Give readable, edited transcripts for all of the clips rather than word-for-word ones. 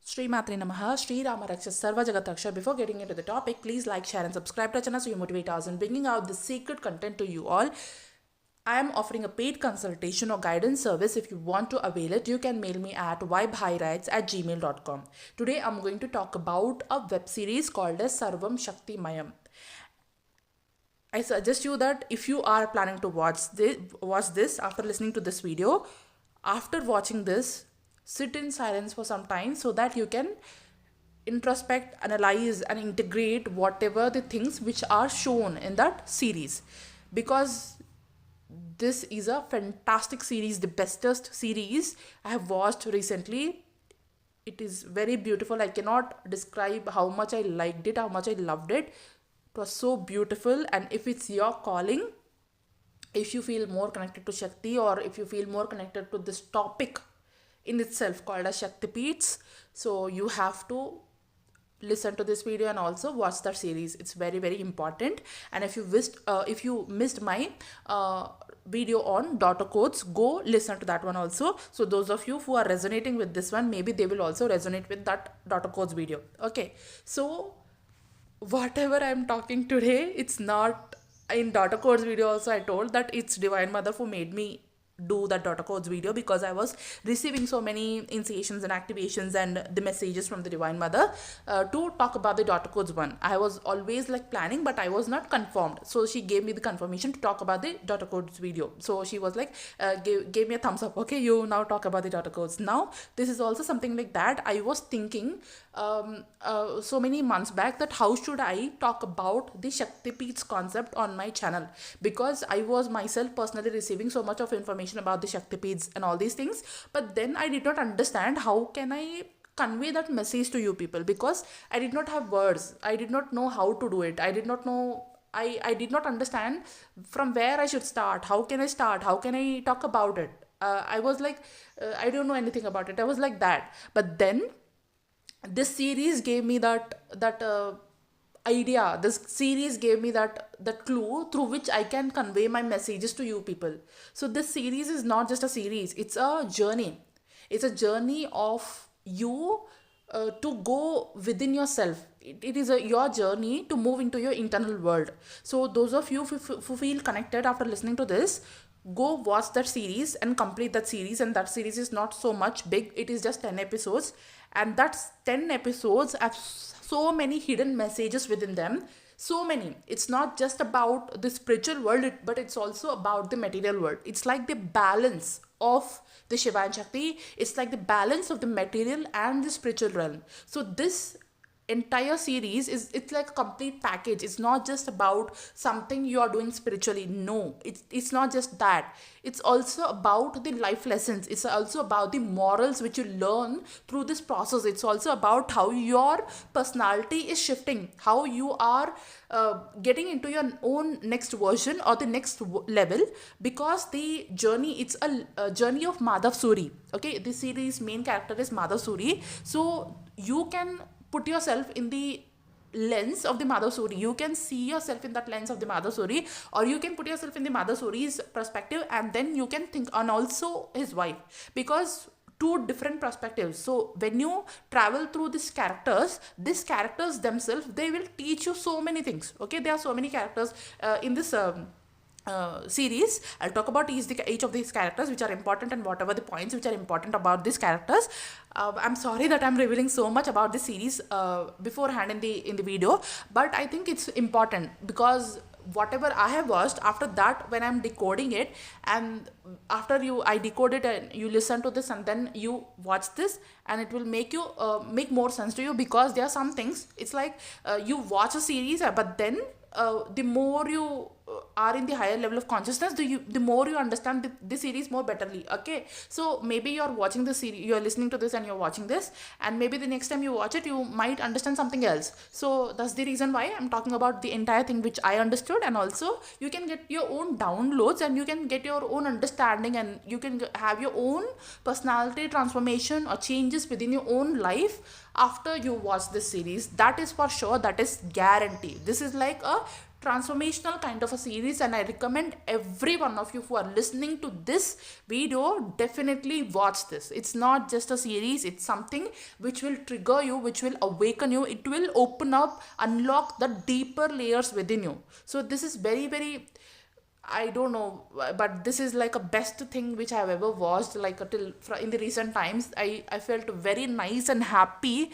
Sri Matre Namaha, Sri Rama Raksha Sarva Jagat Raksha. Before getting into the topic, please like, share and subscribe to our channel so you motivate us in bringing out the secret content to you all. I am offering a paid consultation or guidance service. If you want to avail it, you can mail me at vibehirights@gmail.com. Today I'm going to talk about a web series called as Sarvam Shakti Mayam. I suggest you that if you are planning to watch this after listening to this video, after watching this, sit in silence for some time so that you can introspect, analyze and integrate whatever the things which are shown in that series, because this is a fantastic series, the bestest series I have watched recently. It is very beautiful. I cannot describe how much I liked it, how much I loved it. It was so beautiful. And if it's your calling, if you feel more connected to Shakti, or if you feel more connected to this topic in itself called as Shakti Peeths, so you have to listen to this video and also watch that series. It's very, very important. And if you missed my video on daughter codes, go listen to that one also. So those of you who are resonating with this one, maybe they will also resonate with that daughter codes video. Okay, so whatever I'm talking today, it's not in daughter codes video. Also I told that it's Divine Mother who made me do that daughter codes video, because I was receiving so many initiations and activations and the messages from the Divine Mother to talk about the daughter codes one. I was always like planning, but I was not confirmed, so she gave me the confirmation to talk about the daughter codes video. So she was like gave me a thumbs up. Okay, you now talk about the daughter codes. Now this is also something like that. I was thinking so many months back that how should I talk about the Shakti Peeths concept on my channel, because I was myself personally receiving so much of information about the Shakti Peeths and all these things, but then I did not understand how can I convey that message to you people, because I did not have words. I did not know how to do it. I did not know, I did not understand from where I should start. How can I start? How can I talk about it? I was like, I don't know anything about it. I was like that. But then this series gave me that idea. This series gave me that clue through which I can convey my messages to you people. So this series is not just a series, it's a journey. It's a journey of you to go within yourself. It is your journey to move into your internal world. So those of you who feel connected after listening to this, go watch that series and complete that series. And that series is not so much big, it is just 10 episodes, and that's 10 episodes have so many hidden messages within them. So many. It's not just about the spiritual world, but it's also about the material world. It's like the balance of the Shiva and Shakti. It's like the balance of the material and the spiritual realm. So this entire series it's like a complete package. It's not just about something you are doing spiritually. No, it's not just that. It's also about the life lessons. It's also about the morals which you learn through this process. It's also about how your personality is shifting, how you are getting into your own next version or the next level, because the journey, it's a journey of Madhav Suri. Okay, this series main character is Madhav Suri. So you can put yourself in the lens of the Madhav Suri. You can see yourself in that lens of the Madhav Suri, or you can put yourself in the Madhav Suri's perspective, and then you can think on also his wife, because two different perspectives. So when you travel through these characters themselves, they will teach you so many things. Okay, there are so many characters in this series. I'll talk about each of these characters which are important, and whatever the points which are important about these characters. I'm sorry that I'm revealing so much about this series beforehand in the video, but I think it's important, because whatever I have watched, after that when I'm decoding it, and after I decode it and you listen to this and then you watch this, and it will make you make more sense to you, because there are some things, it's like you watch a series, but then the more you are in the higher level of consciousness, the more you understand the series more betterly. Okay, so maybe you're watching the series, you're listening to this and you're watching this, and maybe the next time you watch it you might understand something else. So that's the reason why I'm talking about the entire thing which I understood, and also you can get your own downloads and you can get your own understanding, and you can have your own personality transformation or changes within your own life after you watch this series. That is for sure, that is guaranteed. This is like a transformational kind of a series, and I recommend every one of you who are listening to this video, definitely watch this. It's not just a series, it's something which will trigger you, which will awaken you, it will open up, unlock the deeper layers within you. So this is very, very, I don't know, but this is like a best thing which I've ever watched. Like till in the recent times, I felt very nice and happy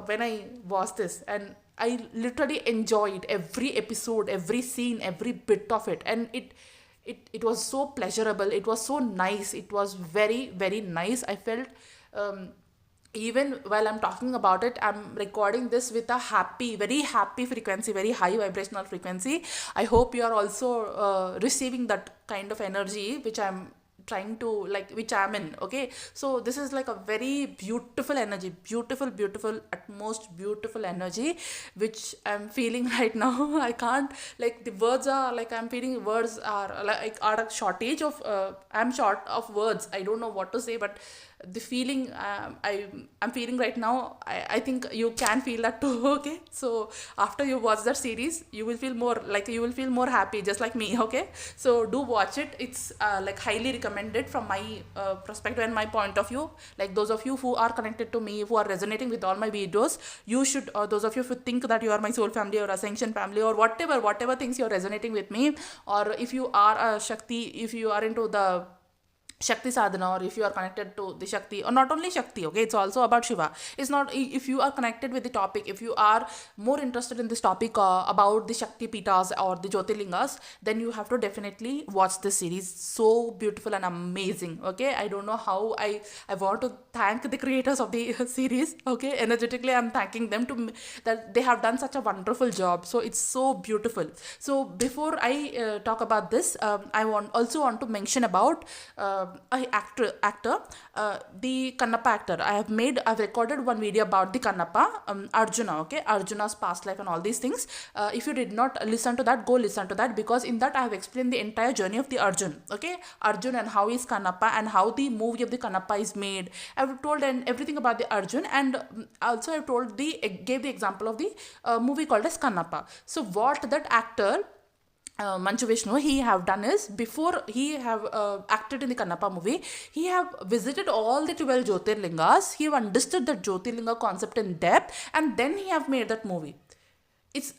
when I watched this, and I literally enjoyed every episode, every scene, every bit of it, and it was so pleasurable. It was so nice. It was very, very nice. I felt. Even while I'm talking about it, I'm recording this with a happy, very happy frequency, very high vibrational frequency. I hope you are also receiving that kind of energy which I'm trying to, like, which I'm in. Okay, so this is like a very beautiful energy, beautiful, at most beautiful energy which I'm feeling right now. I can't, like, the words are like, I'm feeling words are like are a shortage of I'm short of words. I don't know what to say, but the feeling I'm feeling right now, I think you can feel that too. Okay, so after you watch that series, you will feel more, like, you will feel more happy just like me. Okay, so do watch it. It's like highly recommended from my perspective and my point of view. Like, those of you who are connected to me, who are resonating with all my videos, you should, those of you who think that you are my soul family or ascension family or whatever things you're resonating with me, or if you are a Shakti, if you are into the Shakti sadhana, or if you are connected to the Shakti, or not only Shakti, okay, it's also about Shiva. It's not, if you are connected with the topic, if you are more interested in this topic about the Shakti peethas or the Jyotirlingas, then you have to definitely watch this series. So beautiful and amazing. Okay, I don't know how I want to thank the creators of the series. Okay, energetically I'm thanking them to that they have done such a wonderful job. So it's so beautiful. So before I talk about this, I also want to mention about actor, the Kannappa actor. I've recorded one video about the Kannappa, Arjuna. Okay, Arjuna's past life and all these things. If you did not listen to that, go listen to that, because in that I have explained the entire journey of the Arjun. Okay, Arjun and how is Kannappa and how the movie of the Kannappa is made. I've told and everything about the Arjun, and also I've gave the example of the movie called as Kannappa. So what that actor, Manchu Vishnu, he have done is, before he have acted in the Kannappa movie, he have visited all the 12 Jyotirlingas. He have understood the Jyotirlinga concept in depth, and then he have made that movie. It's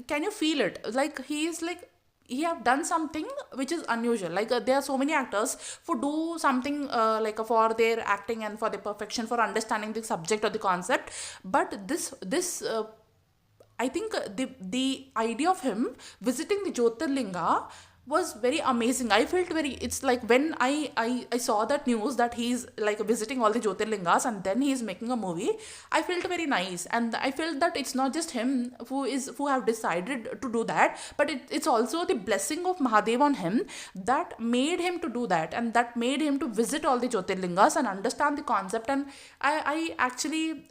can you feel it? Like, he is like, he have done something which is unusual. Like, there are so many actors who do something like for their acting and for their perfection, for understanding the subject or the concept, but this I think the idea of him visiting the Jyotirlinga was very amazing. I felt very, it's like when I saw that news that he's like visiting all the Jyotirlingas and then he's making a movie, I felt very nice. And I felt that it's not just him who have decided to do that, but it's also the blessing of Mahadev on him that made him to do that, and that made him to visit all the Jyotirlingas and understand the concept. And I actually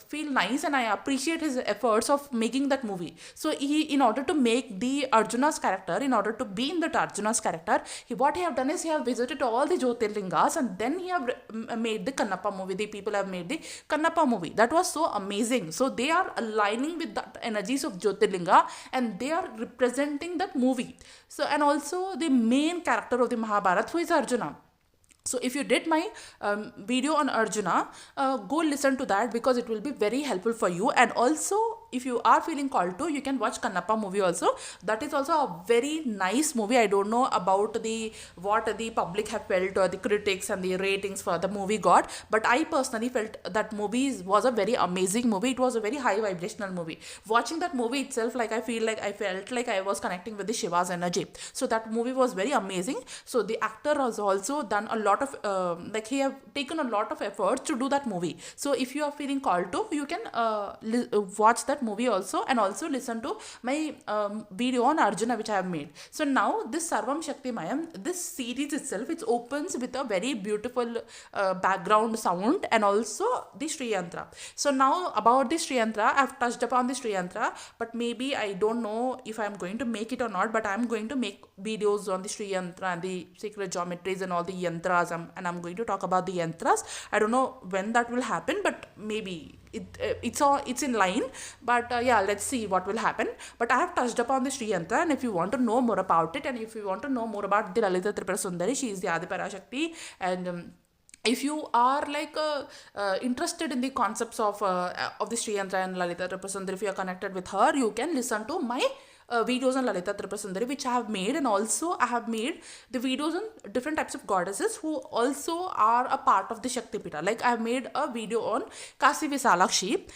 feel nice, and I appreciate his efforts of making that movie. So in order to make the Arjuna's character, in order to be in that Arjuna's character, what he have done is he have visited all the Jyotirlingas, and then he have made the Kannappa movie. The people have made the Kannappa movie. That was so amazing. So they are aligning with the energies of Jyotirlinga, and they are representing that movie. So, and also the main character of the Mahabharata, who is Arjuna. So if you did my video on Arjuna, go listen to that, because it will be very helpful for you. And also, if you are feeling called to, you can watch Kannappa movie also. That is also a very nice movie. I don't know about what the public have felt, or the critics and the ratings for the movie got, but I personally felt that movie was a very amazing movie. It was a very high vibrational movie. Watching that movie itself, like, I felt like I was connecting with the Shiva's energy. So that movie was very amazing. So the actor has also done a lot of like, he have taken a lot of efforts to do that movie. So if you are feeling called to, you can watch that movie also, and also listen to my video on Arjuna which I have made. So now this Sarvam Shakti Mayam, this series itself, it opens with a very beautiful background sound, and also the Sri Yantra. So now about the Sri Yantra, I have touched upon the Sri Yantra, but maybe I don't know if I am going to make it or not, but I am going to make videos on the Sri Yantra and the sacred geometries and all the yantras, and I'm going to talk about the yantras. I don't know when that will happen, but maybe it's in line, but yeah, let's see what will happen. But I have touched upon the Sri Yantra, and if you want to know more about it, and if you want to know more about the Lalita Tripura Sundari, she is the Adiparashakti. And if you are like interested in the concepts of the Sri Yantra and Lalita Tripura Sundari, if you are connected with her, you can listen to my videos on Lalita Tripura Sundari, which I have made, and also I have made the videos on different types of goddesses who also are a part of the Shakti Pita. Like I have made a video on Kasi Visalakshi,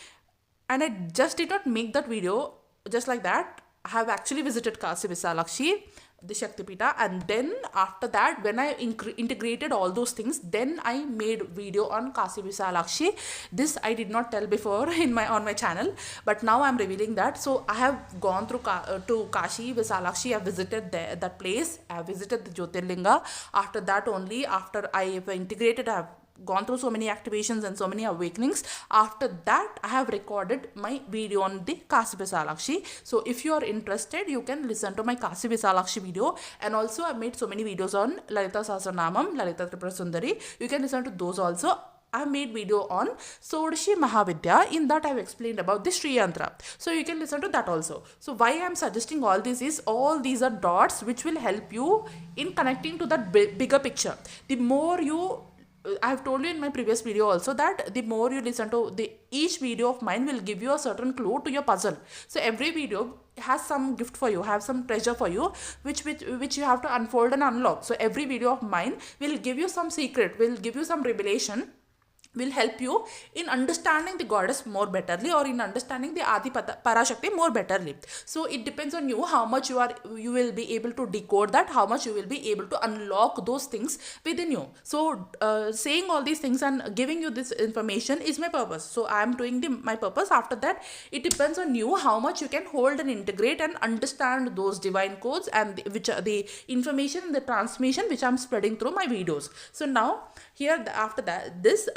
and I just did not make that video just like that. I have actually visited Kasi Visalakshi, the Shakti Pita, and then after that, when I integrated all those things, then I made video on Kasi Visalakshi. This I did not tell before on my channel, but now I'm revealing that. So I have gone through to Kashi Visalakshi. I visited that place. I have visited the Jyotirlinga. After that only, after I have integrated, I have gone through so many activations and so many awakenings. After that, I have recorded my video on the Kasi Visalakshi. So if you are interested, you can listen to my Kasi Visalakshi video. And also I made so many videos on Lalita Sahasranamam, Lalita Tripura Sundari. You can listen to those also. I have made video on Sodashi Mahavidya. In that I have explained about the Sri Yantra. So you can listen to that also. So why I am suggesting all this is, all these are dots which will help you in connecting to that bigger picture. The more you, I have told you in my previous video also that the more you listen to each video of mine will give you a certain clue to your puzzle. So every video has some gift for you, have some treasure for you, which you have to unfold and unlock. So every video of mine will give you some secret, will give you some revelation, will help you in understanding the goddess more betterly, or in understanding the Adiparashakti more betterly. So it depends on you how much you will be able to decode that, how much you will be able to unlock those things within you. So saying all these things and giving you this information is my purpose. So I am doing my purpose. After that, it depends on you how much you can hold and integrate and understand those divine codes and which are the information and the transmission which I am spreading through my videos. So now here after that, this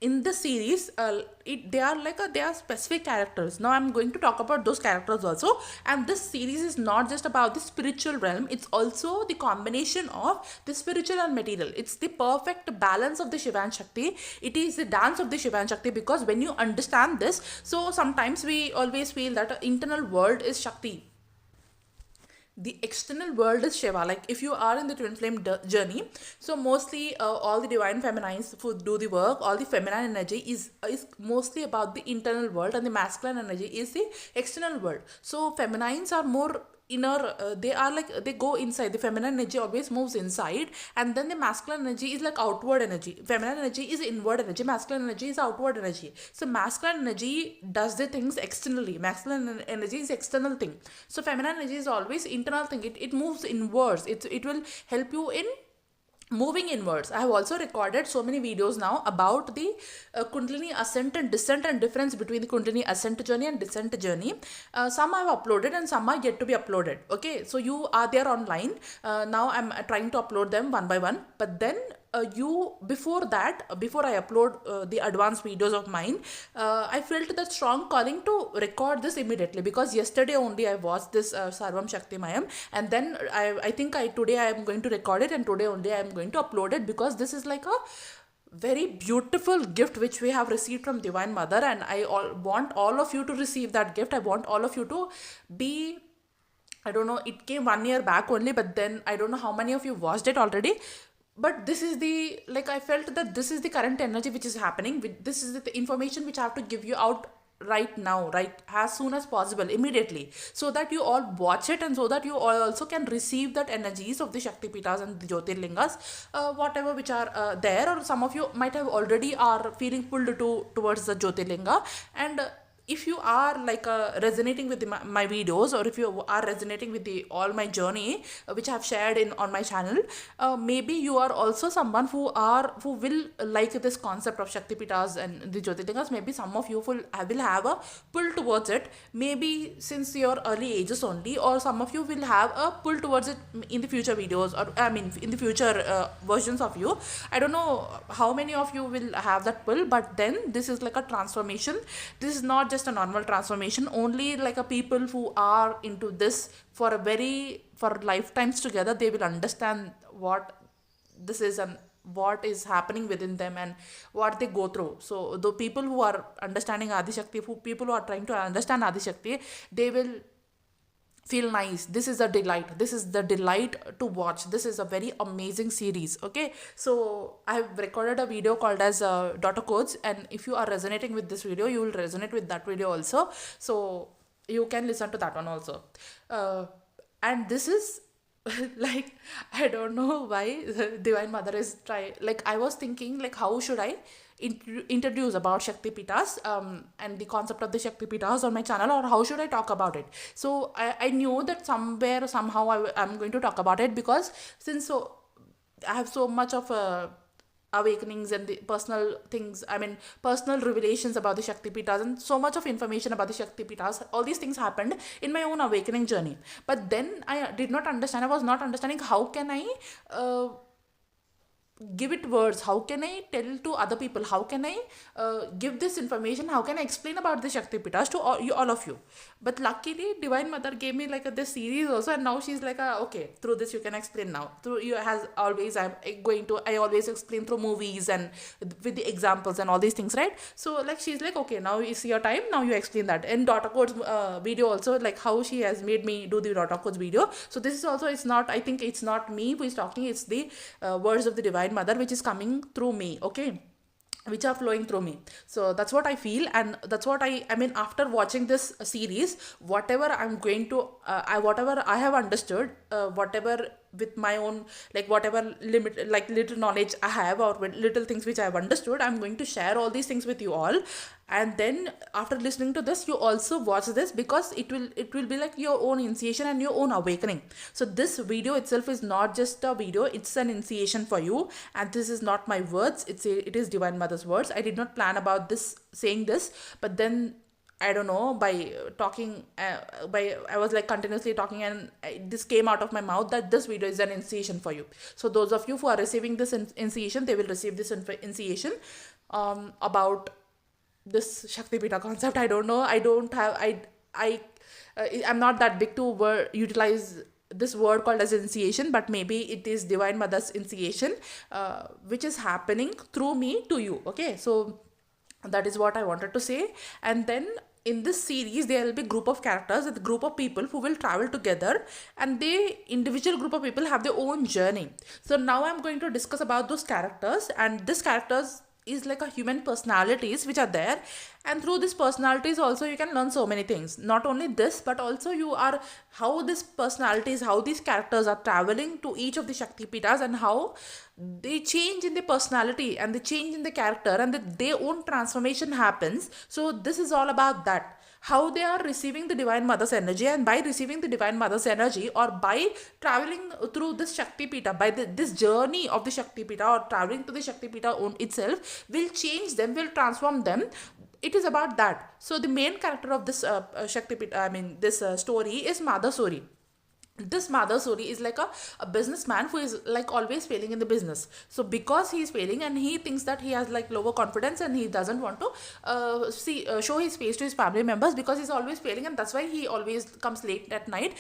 in this series, they are specific characters. Now I'm going to talk about those characters also. And this series is not just about the spiritual realm, it's also the combination of the spiritual and material. It's the perfect balance of the Shiva and Shakti. It is the dance of the Shiva and Shakti, because when you understand this, so sometimes we always feel that the internal world is Shakti, the external world is Shiva. Like if you are in the twin flame journey, so mostly all the divine feminines who do the work, all the feminine energy is mostly about the internal world, and the masculine energy is the external world. So feminines are more inner, they go inside. The feminine energy always moves inside, and then the masculine energy is like outward energy. Feminine energy is inward energy, masculine energy is outward energy. So masculine energy does the things externally, masculine energy is external thing. So feminine energy is always internal thing. It moves inwards. It will help you in moving inwards. I have also recorded so many videos now about the Kundalini ascent and descent, and difference between the Kundalini ascent journey and descent journey. Some I have uploaded and some are yet to be uploaded. Okay, so you are there online. Now I'm trying to upload them one by one. But then before I upload the advanced videos of mine, I felt that strong calling to record this immediately, because yesterday only I watched this Sarvam Shakti Mayam, and then I think today I am going to record it, and today only I am going to upload it, because this is like a very beautiful gift which we have received from Divine Mother, and I want all of you to receive that gift. I want all of you to be, I don't know, it came 1 year back only, but then I don't know how many of you watched it already. But this is I felt that this is the current energy which is happening. This is the information which I have to give you out right now, right as soon as possible, immediately, so that you all watch it, and so that you all also can receive that energies of the Shakti Pitas and the Jyotirlingas, whatever which are there, or some of you might have already are feeling pulled towards the Jyotirlinga. And if you are resonating with my videos, or if you are resonating with all my journey which I have shared on my channel, maybe you are also someone who will like this concept of Shakti Pitas and the Jyotirlingas. Maybe some of you will have a pull towards it, maybe since your early ages only, or some of you will have a pull towards it in the future videos, or in the future versions of you. I don't know how many of you will have that pull, but then this is like a transformation. This is not just a normal transformation. Only like a people who are into this for lifetimes together, they will understand what this is and what is happening within them and what they go through. So the people who are understanding Adishakti, people who are trying to understand Adishakti, they will feel nice. This is a delight. This is the delight to watch. This is a very amazing series. Okay, so I have recorded a video called as daughter codes, and if you are resonating with this video, you will resonate with that video also, so you can listen to that one also. And this is like, I don't know why the Divine Mother is try, like I was thinking like how should I introduce about Shakti Pitas and the concept of the Shakti Pitas on my channel, or how should I talk about it. So I knew that somewhere somehow I'm going to talk about it, because since so I have so much of awakenings and the personal things, I mean personal revelations about the Shakti Pitas, and so much of information about the Shakti Pitas, all these things happened in my own awakening journey. But then I did not understand, I was not understanding how can I give it words, how can I tell to other people, how can I give this information, how can I explain about the Shakti Pitas to all of you. But luckily Divine Mother gave me like this series also, and now she's like okay, through this you can explain now, through you, has always I always explain through movies and with the examples and all these things, right? So like she's like okay, now is your time, now you explain that. And daughter codes video also, like how she has made me do the daughter codes video. So this is also, it's not, I think it's not me who is talking, it's the words of the Divine Mother which is coming through me, okay, which are flowing through me. So that's what I feel, and that's what I mean after watching this series, whatever I'm going to whatever I have understood, whatever with my own, like whatever limit, like little knowledge I have, or little things which I have understood, I'm going to share all these things with you all. And then after listening to this, you also watch this, because it will be like your own initiation and your own awakening. So this video itself is not just a video, it's an initiation for you. And this is not my words, it is Divine Mother's words. I did not plan about this, saying this, but then I don't know, by talking, I was like continuously talking, and this came out of my mouth that this video is an initiation for you. So those of you who are receiving this initiation, they will receive this initiation about this Shakti Pita concept. I don't know, I don't have, I'm not that big to utilize this word called as initiation, but maybe it is Divine Mother's initiation which is happening through me to you. Okay, so that is what I wanted to say. And then in this series there will be group of characters, a group of people who will travel together, and they individual group of people have their own journey. So now I'm going to discuss about those characters, and these characters is like a human personalities which are there, and through these personalities also you can learn so many things. Not only this, but also you are, how these personalities, how these characters are traveling to each of the Shakti Pitas, and how they change in the personality and they change in the character, and their own transformation happens. So this is all about that, how they are receiving the Divine Mother's energy, and by receiving the Divine Mother's energy, or by traveling through this Shakti Pita, by this journey of the Shakti Pita, or traveling to the Shakti Pita itself, will change them, will transform them. It is about that. So the main character of this Shakti Pita, this story is Madhusuri. This Madhusuri is like a businessman who is like always failing in the business. So because he is failing, and he thinks that he has like lower confidence, and he doesn't want to show his face to his family members, because he's always failing, and that's why he always comes late at night.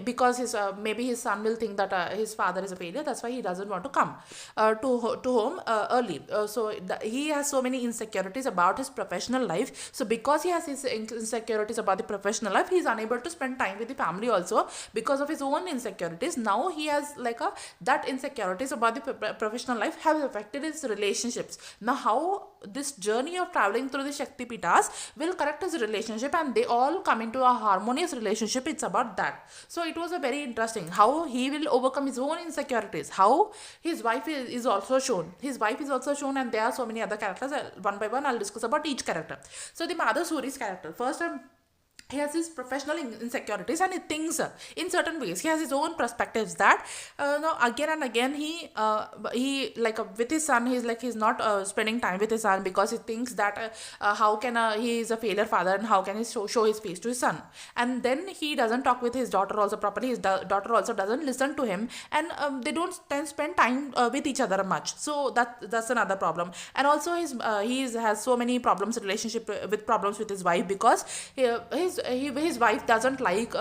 Because his maybe his son will think that his father is a failure, that's why he doesn't want to come to home early. He has so many insecurities about his professional life. So because he has his insecurities about the professional life, he is unable to spend time with the family also, because of his own insecurities. Now he has like that insecurities about the professional life have affected his relationships. Now how this journey of traveling through the Shakti Pitas will correct his relationship, and they all come into a harmonious relationship. It's about that. So it was a very interesting how he will overcome his own insecurities, how his wife is also shown. His wife is also shown, and there are so many other characters. One by one I'll discuss about each character. So the Madhusuri's character, first he has his professional insecurities, and he thinks in certain ways. He has his own perspectives that now again and again he like with his son, he's not spending time with his son, because he thinks that how can he is a failure father, and how can he show his face to his son. And then he doesn't talk with his daughter also properly. His daughter also doesn't listen to him, and they don't spend time with each other much. So that's another problem. And also he has so many problems, relationship with problems with his wife, because his his wife doesn't like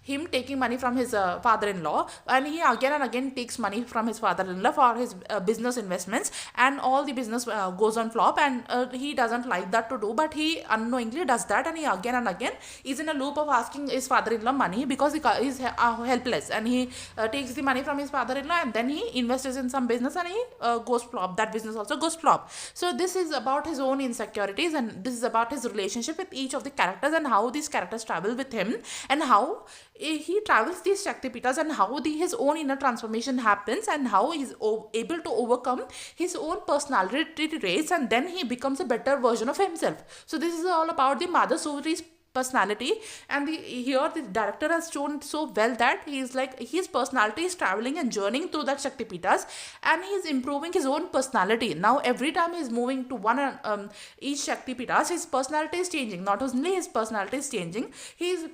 him taking money from his father-in-law, and he again and again takes money from his father-in-law for his business investments, and all the business goes on flop, and he doesn't like that to do, but he unknowingly does that, and he again and again is in a loop of asking his father-in-law money because he is helpless, and he takes the money from his father-in-law, and then he invests in some business, and he goes flop. That business also goes flop. So this is about his own insecurities, and this is about his relationship with each of the characters, and how these characters travel with him, and how he travels these Shakti Peethas, and how his own inner transformation happens, and how he's able to overcome his own personality traits, and then he becomes a better version of himself. So this is all about the Mother Suri's personality, and here the director has shown so well that he's like his personality is traveling and journeying through that Shakti Peethas, and he's improving his own personality. Now every time he's moving to one each Shakti Peethas, his personality is changing. Not only his personality is changing, he's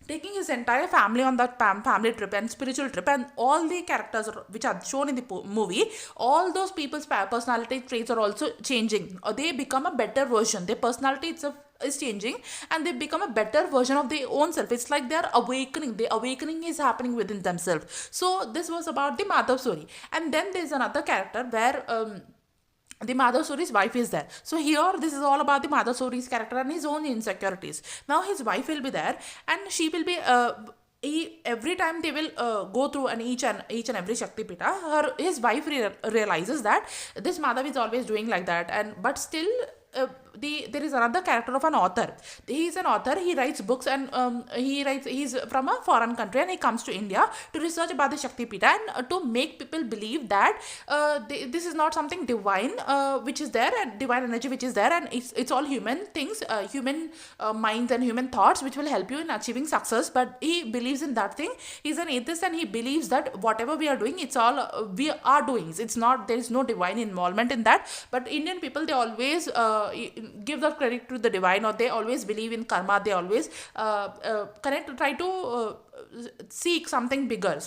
taking his entire family on that family trip and spiritual trip, and all the characters which are shown in the movie, all those people's personality traits are also changing, or they become a better version. Their personality itself is changing, and they become a better version of their own self. It's like they're awakening. The awakening is happening within themselves. So this was about the Madhav story. And then there's another character where the Madhav Suri's wife is there. So here this is all about the Madhav Suri's character and his own insecurities. Now his wife will be there, and she will be every time they will go through each and every Shakti Peetha, his wife realizes that this Madhav is always doing like that, and but still there is another character of an author. He is an author. He writes books, and he's from a foreign country, and he comes to India to research about the Shakti Peetha, and to make people believe that this is not something divine which is there, and divine energy which is there, and it's all human things, human minds and human thoughts which will help you in achieving success. But he believes in that thing. He's an atheist, and he believes that whatever we are doing, it's all we are doing. It's not, there is no divine involvement in that. But Indian people, they always give the credit to the divine, or they always believe in karma. They always try to seek something bigger,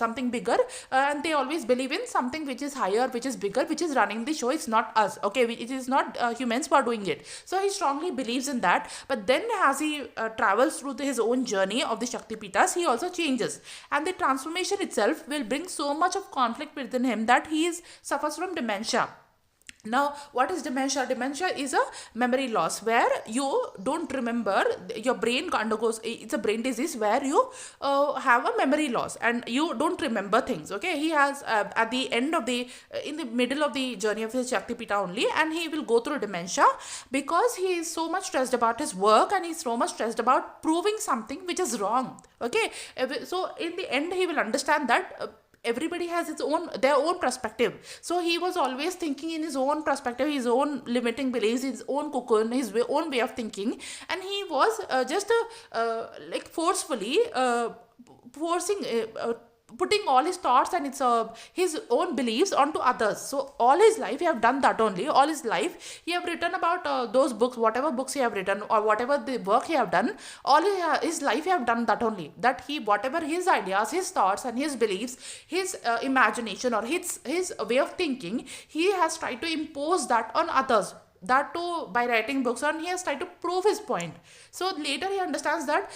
and they always believe in something which is higher, which is bigger, which is running the show. It's not us, okay? It is not humans who are doing it. So he strongly believes in that. But then as he travels through his own journey of the Shakti Peethas, he also changes, and the transformation itself will bring so much of conflict within him that suffers from dementia. Now, what is dementia? Dementia is a memory loss where you don't remember, your brain undergoes, it's a brain disease where you have a memory loss and you don't remember things, okay? He has, at the end of in the middle of the journey of his Shakti Peetha only, and he will go through dementia because he is so much stressed about his work, and he's so much stressed about proving something which is wrong, okay? So, in the end, he will understand that everybody has their own perspective. So he was always thinking in his own perspective, his own limiting beliefs, his own cocoon, his own way of thinking, and he was just like forcefully forcing putting all his thoughts and his own beliefs onto others. So all his life he have done that only. All his life he have written about those books, whatever books he have written, or whatever the work he have done, all his life he have done that only. That whatever his ideas, his thoughts and his beliefs, his imagination or his way of thinking, he has tried to impose that on others. That too by writing books, and he has tried to prove his point. So later he understands that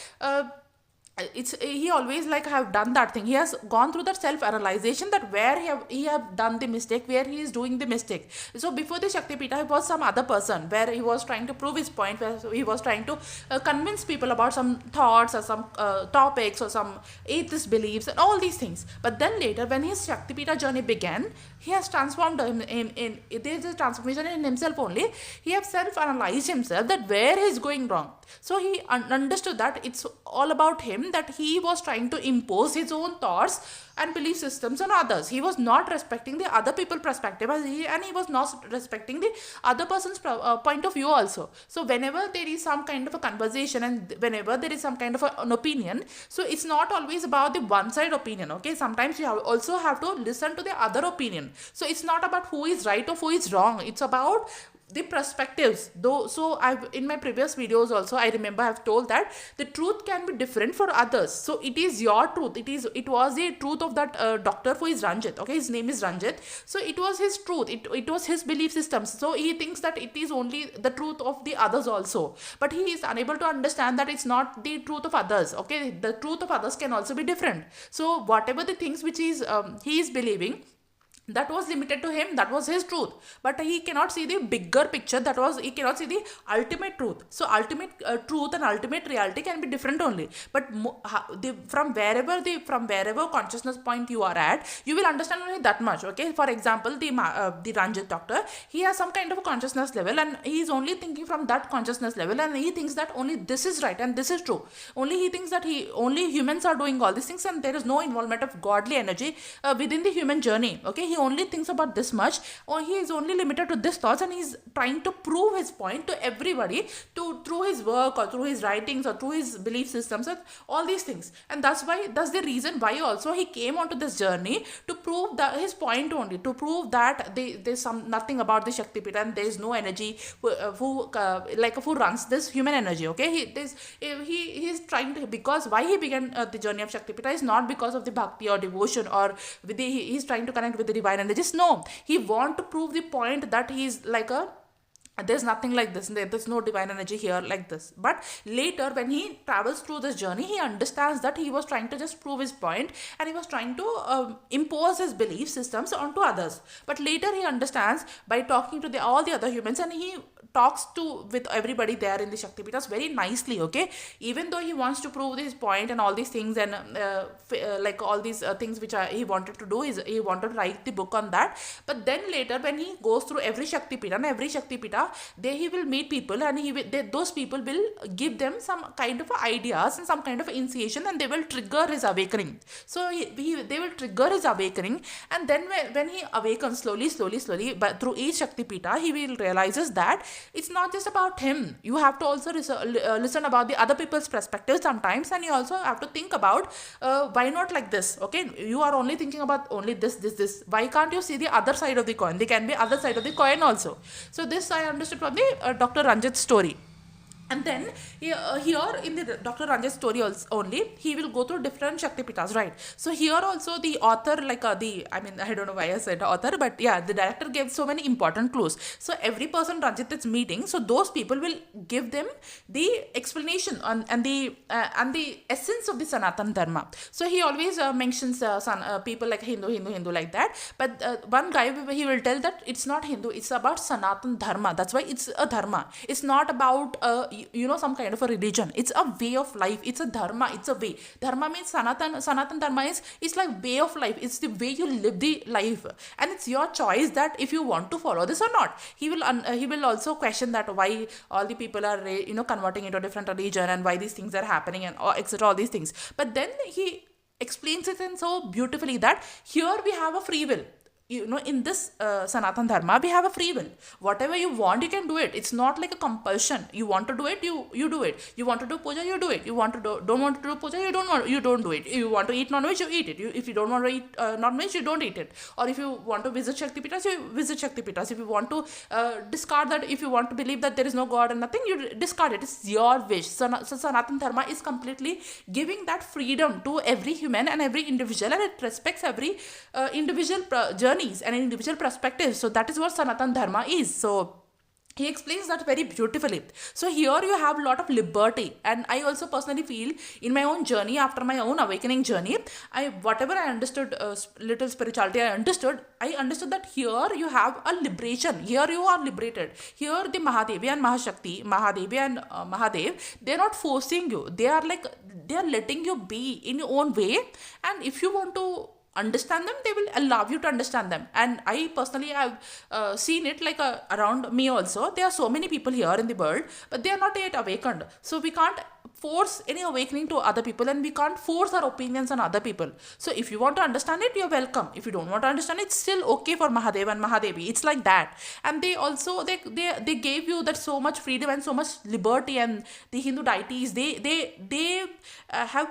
he always like have done that thing. He has gone through that self-analyzation, that where he have done the mistake, where he is doing the mistake. So before the Shakti Peetha, he was some other person where he was trying to prove his point, where he was trying to convince people about some thoughts or some topics or some atheist beliefs and all these things. But then later, when his Shakti Peetha journey began, he has transformed in there is a transformation in himself only. He has self-analyzed himself that where he is going wrong. So he understood that it's all about him, that he was trying to impose his own thoughts and belief systems on others. He was not respecting the other people's perspective, and he was not respecting the other person's point of view also. So whenever there is some kind of a conversation, and whenever there is some kind of an opinion, so it's not always about the one side opinion, okay? Sometimes you also have to listen to the other opinion. So it's not about who is right or who is wrong. It's about the perspectives though. So I've, in my previous videos also, I remember I've told that the truth can be different for others. So it is your truth, it was the truth of that doctor who is Ranjit. Okay, his name is Ranjit. So it was his truth, it was his belief systems. So he thinks that it is only the truth of the others also, but he is unable to understand that it's not the truth of others. Okay, the truth of others can also be different. So whatever the things which is he is believing, that was limited to him, that was his truth, but he cannot see the bigger picture, that was, he cannot see the ultimate truth. So ultimate truth and ultimate reality can be different only, but from wherever consciousness point you are at, you will understand only that much. Okay, for example, the Ranjit doctor, he has some kind of a consciousness level, and he is only thinking from that consciousness level, and he thinks that only this is right and this is true. Only he thinks that only humans are doing all these things, and there is no involvement of godly energy within the human journey. Okay, he only thinks about this much, or he is only limited to this thoughts, and he's trying to prove his point to everybody through his work or through his writings or through his belief systems and all these things. And that's the reason why also he came onto this journey, to prove that his point only, to prove that there's nothing about the Shakti Peeth, and there's no energy who runs this human energy. Okay, he's trying to, because why he began the journey of Shakti Peeth is not because of the bhakti or devotion, or he's trying to connect with the divine energy. No, he want to prove the point that he's like there's nothing like this, there's no divine energy here like this. But later, when he travels through this journey, he understands that he was trying to just prove his point, and he was trying to impose his belief systems onto others. But later he understands by talking to all the other humans, and he talks with everybody there in the Shakti Peethas very nicely. Okay, even though he wants to prove his point and all these things, and like all these things which he wanted to do, is he wanted to write the book on that. But then later, when he goes through every Shakti Peetha, and every Shakti Peetha, there he will meet people, and those people will give them some kind of ideas and some kind of initiation, and they will trigger his awakening. So they will trigger his awakening, and then when he awakens slowly, but through each Shakti Peetha, he will realizes that it's not just about him. You have to also listen about the other people's perspectives sometimes, and you also have to think about why not like this. Okay, you are only thinking about only this. Why can't you see the other side of the coin? There can be other side of the coin also. So this I understood from the Dr. Ranjit's story. And then here in the Dr. Ranjit's story only, he will go through different Shakti Peethas, right? So here also the author, I don't know why I said author, but yeah, the director gave so many important clues. So every person Ranjit is meeting, so those people will give them the explanation and the essence of the Sanatan Dharma. So he always mentions people like Hindu like that. But one guy, he will tell that it's not Hindu, it's about Sanatan Dharma. That's why it's a dharma. It's not about some kind of a religion. It's a way of life. It's a dharma. It's a way. Dharma means Sanatan Dharma is like way of life. It's the way you live the life, and it's your choice that if you want to follow this or not. He will also question that why all the people are converting into a different religion, and why these things are happening, and etc. all these things. But then he explains it in so beautifully that here we have a free will. In this Sanatan Dharma, we have a free will. Whatever you want, you can do it. It's not like a compulsion. You want to do it, you do it. You want to do puja, you do it. You don't want to do puja, you don't do it. If you want to eat non-veg, you eat it. If you don't want to eat non-veg, you don't eat it. Or if you want to visit Shakti Peethas, you visit Shakti Peethas. If you want to discard that, if you want to believe that there is no God and nothing, you discard it. It's your wish. So Sanatan Dharma is completely giving that freedom to every human and every individual, and it respects every individual journey and individual perspectives. So that is what Sanatan Dharma is. So he explains that very beautifully. So here you have a lot of liberty, and I also personally feel in my own journey, after my own awakening journey, whatever I understood little spirituality, I understood that here you have a liberation. Here you are liberated. Here the Mahadevi and Mahashakti, Mahadevi and Mahadev, they are not forcing you. They are letting you be in your own way, and if you want to understand them, they will allow you to understand them. And I personally have seen it around me also. There are so many people here in the world, but they are not yet awakened. So we can't force any awakening to other people, and we can't force our opinions on other people. So if you want to understand it, you're welcome. If you don't want to understand it, it's still okay for Mahadev and Mahadevi. It's like that. And they also they gave you that so much freedom and so much liberty. And the Hindu deities, they have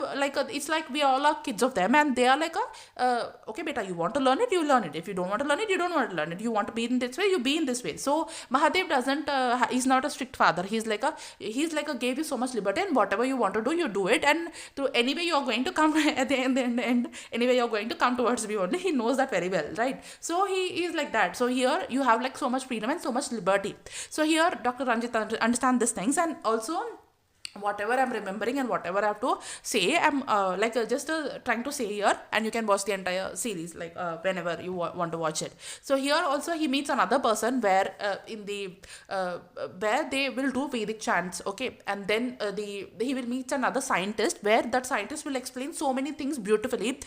it's like we all are kids of them, and they are like okay beta, you want to learn it, you learn it. If you don't want to learn it, you don't want to learn it. You want to be in this way, you be in this way. So Mahadev doesn't he's not a strict father. He's like a gave you so much liberty, and whatever you want to do, you do it. And to anyway you're going to come at the end, anyway you're going to come towards me only. He knows that very well, right? So he is like that. So here you have like so much freedom and so much liberty. So here Dr. Ranjit understand these things. And also whatever I'm remembering and whatever I have to say, I'm just trying to say here, and you can watch the entire series like whenever you want to watch it. So here also he meets another person where where they will do Vedic chants, okay, and then he will meet another scientist where that scientist will explain so many things beautifully.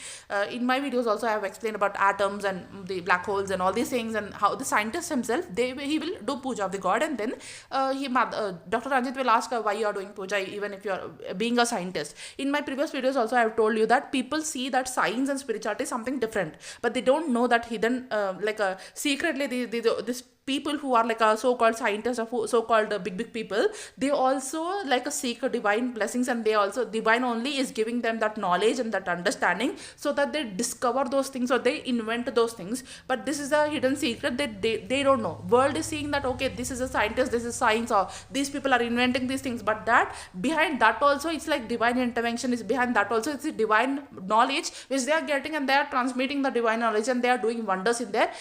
In my videos also I have explained about atoms and the black holes and all these things, and how the scientist himself he will do puja of the god, and then Dr. Ranjit will ask why you are doing puja even if you are being a scientist. In my previous videos also I have told you that people see that science and spirituality is something different, but they don't know that hidden secretly this people who are like a so-called scientists or so-called big people, they also like a seek a divine blessings, and they also divine only is giving them that knowledge and that understanding so that they discover those things or they invent those things. But this is a hidden secret that they don't know. World is seeing that okay, this is a scientist, this is science, or these people are inventing these things, but that behind that also it's like divine intervention is behind that also. It's a divine knowledge which they are getting, and they are transmitting the divine knowledge, and they are doing wonders in their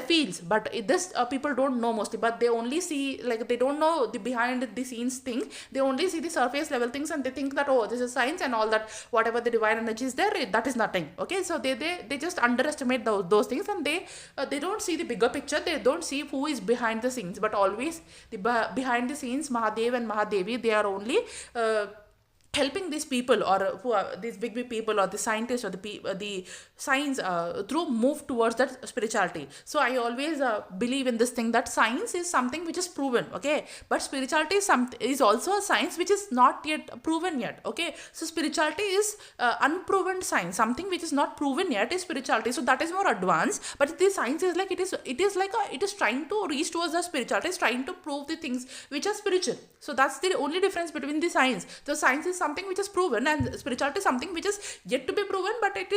fields. But this people don't know mostly, but they only see, like, they don't know the behind the scenes thing. They only see the surface level things, and they think that oh, this is science, and all that whatever the divine energy is there, that is nothing. Okay, so they just underestimate those things, and they don't see the bigger picture. They don't see who is behind the scenes, but always the behind the scenes Mahadev and Mahadevi, they are only helping these people, or who are these big people, or the scientists, or the science through move towards that spirituality. So I always believe in this thing that science is something which is proven, okay, but spirituality is also a science which is not yet proven yet. Okay, so spirituality is unproven science. Something which is not proven yet is spirituality, so that is more advanced. But the science is like it is trying to reach towards the spirituality, is trying to prove the things which are spiritual. So that's the only difference between the science. The science is something which is proven, and spirituality is something which is yet to be proven, but it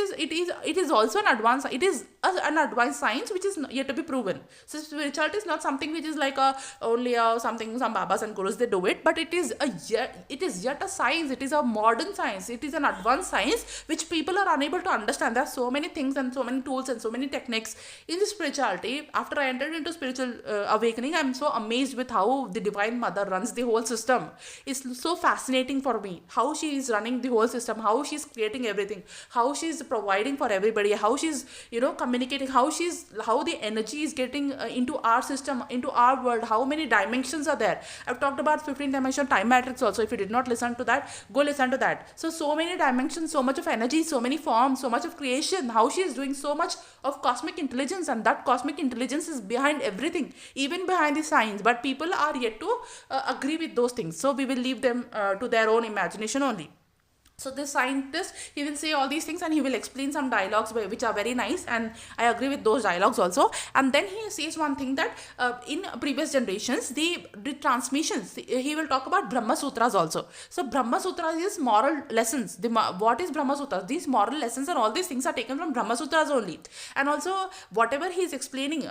is also an advanced, it is an advanced science which is yet to be proven. So spirituality is not something which is like only something some babas and gurus they do it, but it is yet a science. It is a modern science, it is an advanced science which people are unable to understand. There are so many things and so many tools and so many techniques in the spirituality. After I entered into spiritual awakening, I'm so amazed with how the Divine Mother runs the whole system. It's so fascinating for me how she is running the whole system, how she's creating everything, how she's providing for everybody, how she's communicating, how the energy is getting into our system, into our world, how many dimensions are there. I've talked about 15 dimension time matrix also. If you did not listen to that, go listen to that. So many dimensions, so much of energy, so many forms, so much of creation, how she is doing so much of cosmic intelligence, and that cosmic intelligence is behind everything, even behind the science. But people are yet to agree with those things, so we will leave them to their own imagination only. So this scientist, he will say all these things, and he will explain some dialogues which are very nice, and I agree with those dialogues also. And then he says one thing that in previous generations, the transmissions, he will talk about Brahma Sutras also. So Brahma Sutras is moral lessons. What is Brahma Sutras? These moral lessons and all these things are taken from Brahma Sutras only. And also whatever he is explaining,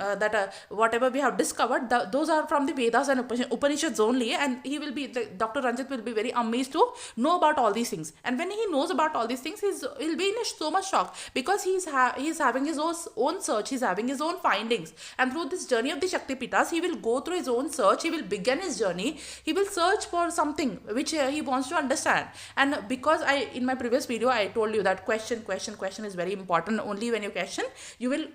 whatever we have discovered, those are from the Vedas and Upanishads only. And he will be, Dr. Ranjit will be very amazed to know about all these things. And when he knows about all these things, he'll be in so much shock, because he's having his own search, he's having his own findings. And through this journey of the Shakti peethas, he will go through his own search, he will begin his journey, he will search for something which he wants to understand. And because in my previous video, I told you that question is very important. Only when you question, you will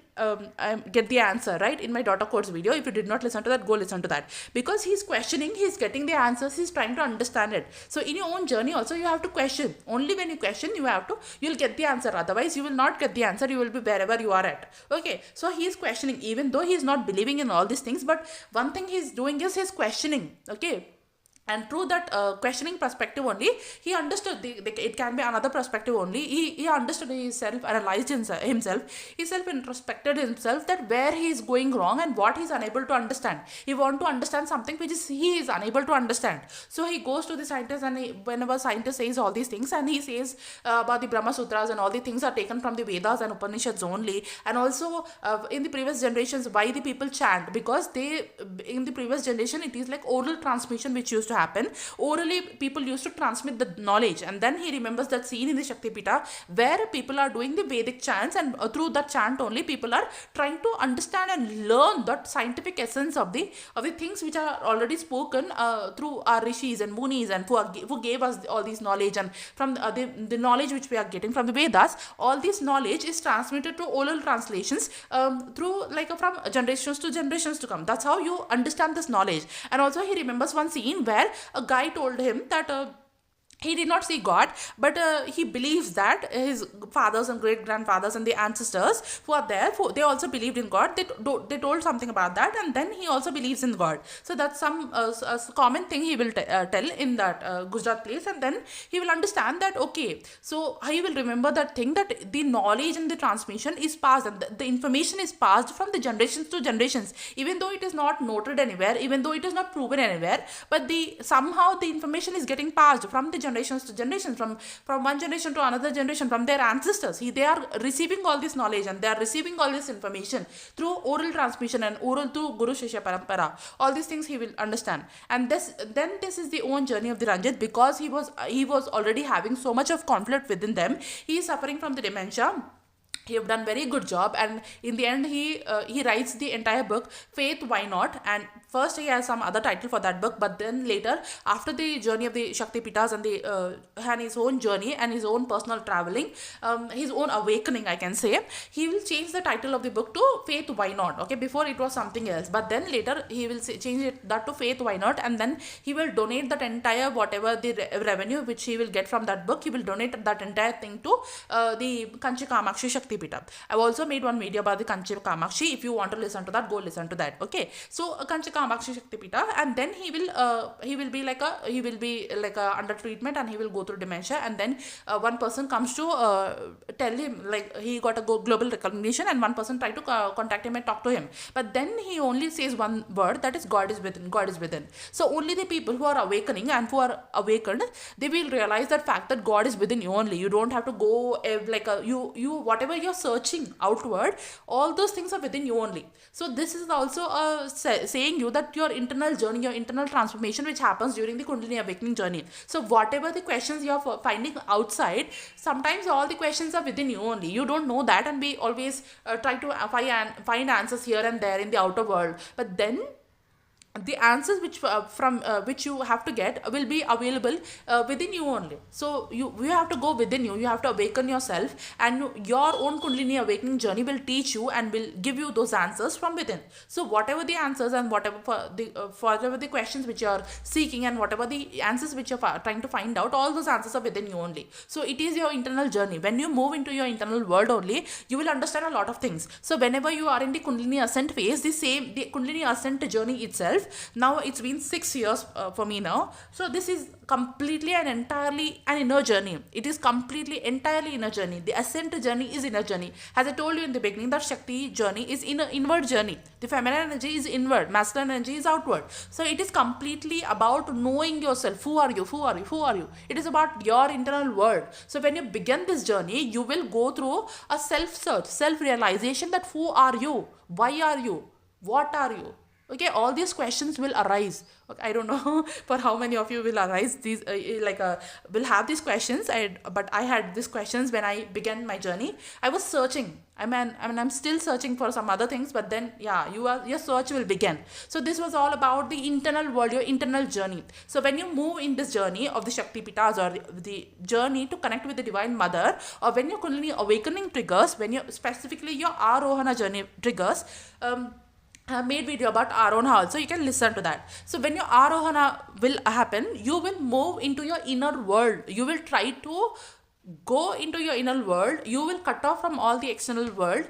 get the answer, right? In my daughter codes video, if you did not listen to that, go listen to that. Because he's questioning, he's getting the answers, he's trying to understand it. So in your own journey also, you have to question. Only when you question, you'll get the answer. Otherwise, you will not get the answer. You will be wherever you are at. Okay. So he is questioning, even though he is not believing in all these things. But one thing he's doing is he's questioning. Okay. And through that questioning perspective only, he understood it can be another perspective only. He understood himself, analyzed himself, he self introspected himself, that where he is going wrong and what he is unable to understand. He want to understand something which is he is unable to understand. So he goes to the scientist, and whenever scientist says all these things, and he says about the Brahma Sutras and all the things are taken from the Vedas and Upanishads only. And also in the previous generations, why the people chant? Because they, in the previous generation, it is like oral transmission which used to happen. Orally people used to transmit the knowledge. And then he remembers that scene in the Shakti Pita where people are doing the Vedic chants, and through that chant only people are trying to understand and learn that scientific essence of the things which are already spoken through our rishis and munis, and who gave us all these knowledge. And from the knowledge which we are getting from the Vedas, all this knowledge is transmitted to oral translations through like from generations to generations to come. That's how you understand this knowledge. And also he remembers one scene where a guy told him that he did not see God, but he believes that his fathers and great grandfathers and the ancestors who are there, they also believed in God. They told something about that, and then he also believes in God. So that's some common thing he will tell in that Gujarat place, and then he will understand that okay. So he will remember that thing, that the knowledge and the transmission is passed, and the information is passed from the generations to generations, even though it is not noted anywhere, even though it is not proven anywhere, but somehow the information is getting passed from the generations to generations, from one generation to another generation, from their ancestors. They are receiving all this knowledge, and they are receiving all this information through oral transmission and oral through Guru Shishya Parampara. All these things he will understand. And this is the own journey of the Ranjit, because he was already having so much of conflict within them. He is suffering from the dementia. He have done very good job, and in the end he writes the entire book, Faith Why Not. And first he has some other title for that book, but then later, after the journey of the Shakti Pitas and his own journey and his own personal traveling, his own awakening, I can say, he will change the title of the book to Faith Why Not. Okay, before it was something else, but then later he will change that to Faith Why Not, and then he will donate that entire whatever the revenue which he will get from that book, he will donate that entire thing to the Kanchi Kamakshi Shakti Pita. I've also made one video about the Kanchi Kamakshi. If you want to listen to that, go listen to that. Okay, so Kanchi Kamakshi Shakti Pita, and then he will be like a under treatment, and he will go through dementia. And then one person comes to tell him, like, he got a global recognition, and one person tried to contact him and talk to him, but then he only says one word, that is God is within. God is within. So only the people who are awakening and who are awakened, they will realize that fact, that God is within you only. You don't have to go you whatever you're searching outward, all those things are within you only. So this is also saying you that your internal journey, your internal transformation which happens during the Kundalini awakening journey. So whatever the questions you're finding outside, sometimes all the questions are within you only. You don't know that, and we always try to find answers here and there in the outer world, but then the answers which you have to get will be available within you only. So you have to go within you have to awaken yourself, and your own Kundalini awakening journey will teach you and will give you those answers from within. So whatever the answers and whatever the questions which you are seeking, and whatever the answers which you are trying to find out, all those answers are within you only. So it is your internal journey. When you move into your internal world only, you will understand a lot of things. So whenever you are in the Kundalini ascent phase, the Kundalini ascent journey itself, now it's been 6 years for me now. So this is completely and entirely an inner journey. It is completely entirely inner journey. The ascent journey is inner journey. As I told you in the beginning, that Shakti journey is inward journey. The feminine energy is inward, masculine energy is outward. So it is completely about knowing yourself. Who are you? Who are you? Who are you? It is about your internal world. So when you begin this journey, you will go through a self-search, self-realization, that who are you? Why are you? What are you? Okay, all these questions will arise. Okay, I don't know for how many of you will arise these will have these questions. But I had these questions when I began my journey. I was searching. I'm still searching for some other things, but then your search will begin. So this was all about the internal world, your internal journey. So when you move in this journey of the Shakti Pitas, or the journey to connect with the Divine Mother, or when your Kundalini awakening triggers, when you specifically your Arohana journey triggers, I have made video about Arohana also, you can listen to that. So when your Arohana will happen, you will move into your inner world. You will try to go into your inner world. You will cut off from all the external world.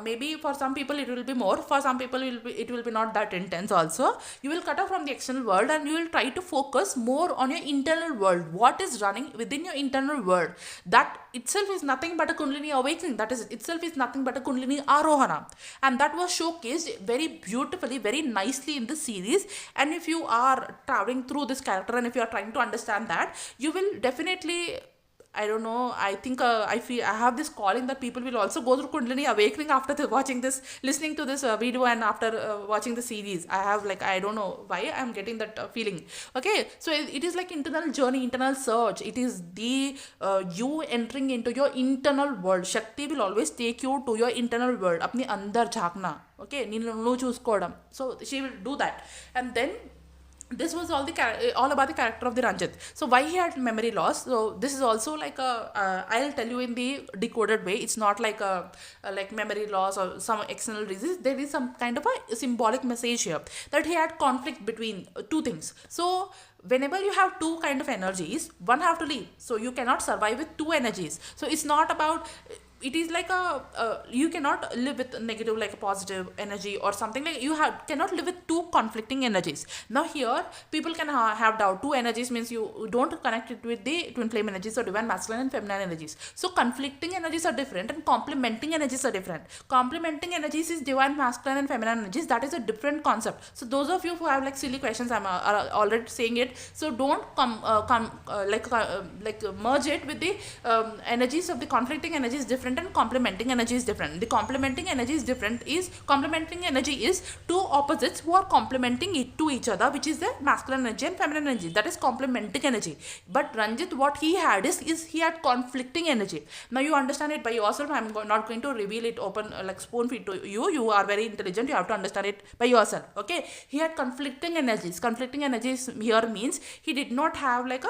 Maybe for some people it will be more, for some people it will be not that intense also. You will cut off from the external world and you will try to focus more on your internal world, what is running within your internal world. That itself is nothing but a kundalini awakening, that is itself is nothing but a kundalini arohana, and that was showcased very beautifully, very nicely in this series. And if you are traveling through this character and if you are trying to understand that, you will definitely, I don't know, I think I feel I have this calling that people will also go through Kundalini awakening after watching this, listening to this video, and after watching the series. I have, like, I don't know why I'm getting that feeling. Okay, so it is like internal journey, internal search. It is the you entering into your internal world. Shakti will always take you to your internal world. Apni andar jhakna. Okay, no choose. So she will do that, and then this was all about the character of the Ranjit. So why he had memory loss? So this is also like a I'll tell you in the decoded way. It's not like a like memory loss or some external reasons. There is some kind of a symbolic message here that he had conflict between two things. So whenever you have two kind of energies, one have to leave. So you cannot survive with two energies. So it's not about, it is like you cannot live with negative like a positive energy or something, like you cannot live with two conflicting energies. Now here people can have doubt. Two energies means you don't connect it with the twin flame energies or divine masculine and feminine energies. So conflicting energies are different and complementing energies are different. Complementing energies is divine masculine and feminine energies. That is a different concept. So those of you who have like silly questions, I'm already saying it, so don't merge it with the energies of the conflicting energies different and complementing energy is different. The complementing energy is different. Is complementing energy is two opposites who are complementing it to each other, which is the masculine energy and feminine energy. That is complementing energy. But Ranjit, what he had is he had conflicting energy. Now you understand it by yourself. I'm not going to reveal it open like spoon feed to you. You are very intelligent. You have to understand it by yourself. Okay. He had conflicting energies. Conflicting energies here means he did not have like a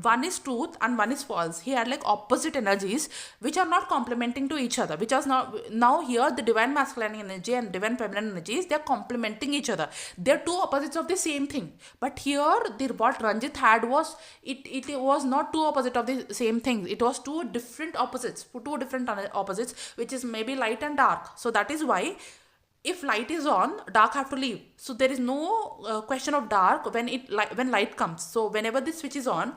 one is truth and one is false. He had like opposite energies which are not complementing to each other, which are now here the divine masculine energy and divine feminine energies, they are complementing each other. They are two opposites of the same thing. But here what Ranjit had was it was not two opposite of the same thing. It was two different opposites, which is maybe light and dark. So that is why if light is on, dark have to leave. So there is no question of dark when light comes. So whenever this switch is on,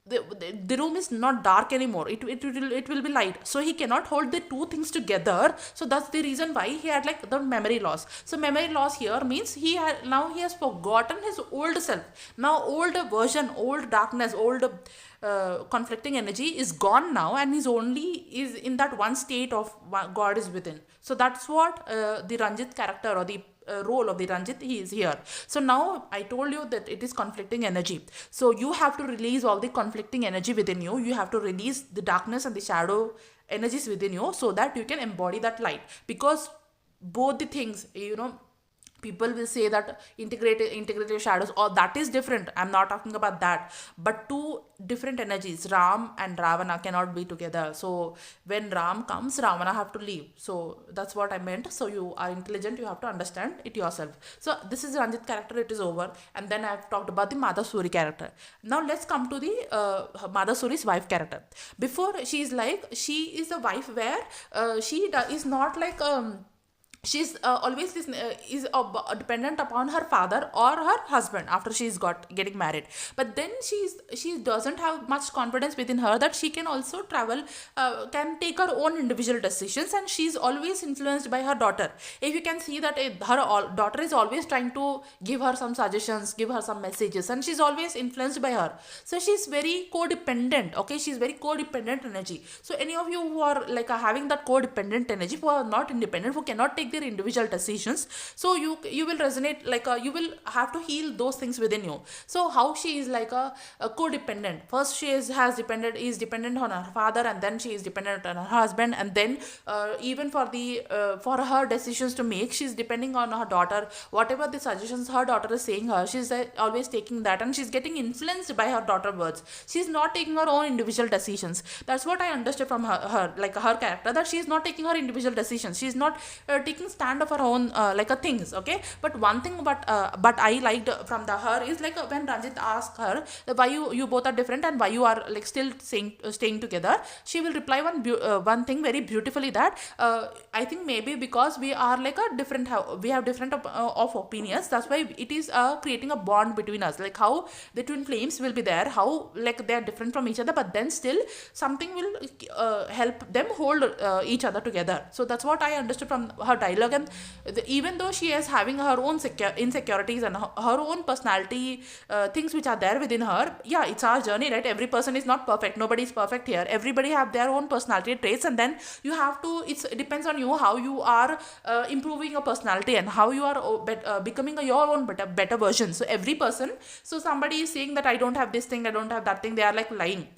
the room is not dark anymore. It will be light. So he cannot hold the two things together. So that's the reason why he had like the memory loss. So memory loss here means he has forgotten his old self. Now old version, old darkness, old conflicting energy is gone now, and is in that one state of God is within. So that's what the Ranjit character or the role of the Ranjit he is here. So now I told you that it is conflicting energy. So you have to release all the conflicting energy within you. You have to release the darkness and the shadow energies within you so that you can embody that light. Because both the things, people will say that integrative shadows, or that is different. I'm not talking about that. But two different energies, Ram and Ravana, cannot be together. So when Ram comes, Ravana have to leave. So that's what I meant. So you are intelligent, you have to understand it yourself. So this is Ranjit character, it is over. And then I've talked about the Madhusuri character. Now let's come to the Madhusuri's wife character. Before, she is a wife where she is not like she's always dependent upon her father or her husband after she's getting married. But then she doesn't have much confidence within her that she can also travel, can take her own individual decisions, and she's always influenced by her daughter. If you can see that her daughter is always trying to give her some suggestions, give her some messages, and she's always influenced by her. So she's very codependent. Okay, she's very codependent energy. So any of you who are like having that codependent energy, who are not independent, who cannot take their individual decisions, so you will resonate like you will have to heal those things within you. So how she is like a codependent. First she is dependent on her father, and then she is dependent on her husband, and then even for her decisions to make, she's depending on her daughter. Whatever the suggestions her daughter is saying her, she's always taking that, and she's getting influenced by her daughter's words. She's not taking her own individual decisions. That's what I understood from her like her character, that she is not taking her individual decisions. She's not taking taking stand of her own like a things. Okay, but one thing but I liked from the her is like when Ranjit asked her why you both are different and why you are like still staying together, she will reply one thing very beautifully, that I think maybe because we are like a different, we have different of opinions, that's why it is creating a bond between us, like how the twin flames will be there, how like they are different from each other, but then still something will help them hold each other together. So that's what I understood from her dialogue. And even though she is having her own insecurities and her own personality things which are there within her, yeah, it's our journey, right? Every person is not perfect, nobody is perfect here, everybody have their own personality traits, and then you have to, it depends on you how you are improving your personality and how you are becoming your own better version. So every person, so somebody is saying that I don't have this thing, I don't have that thing, they are like lying.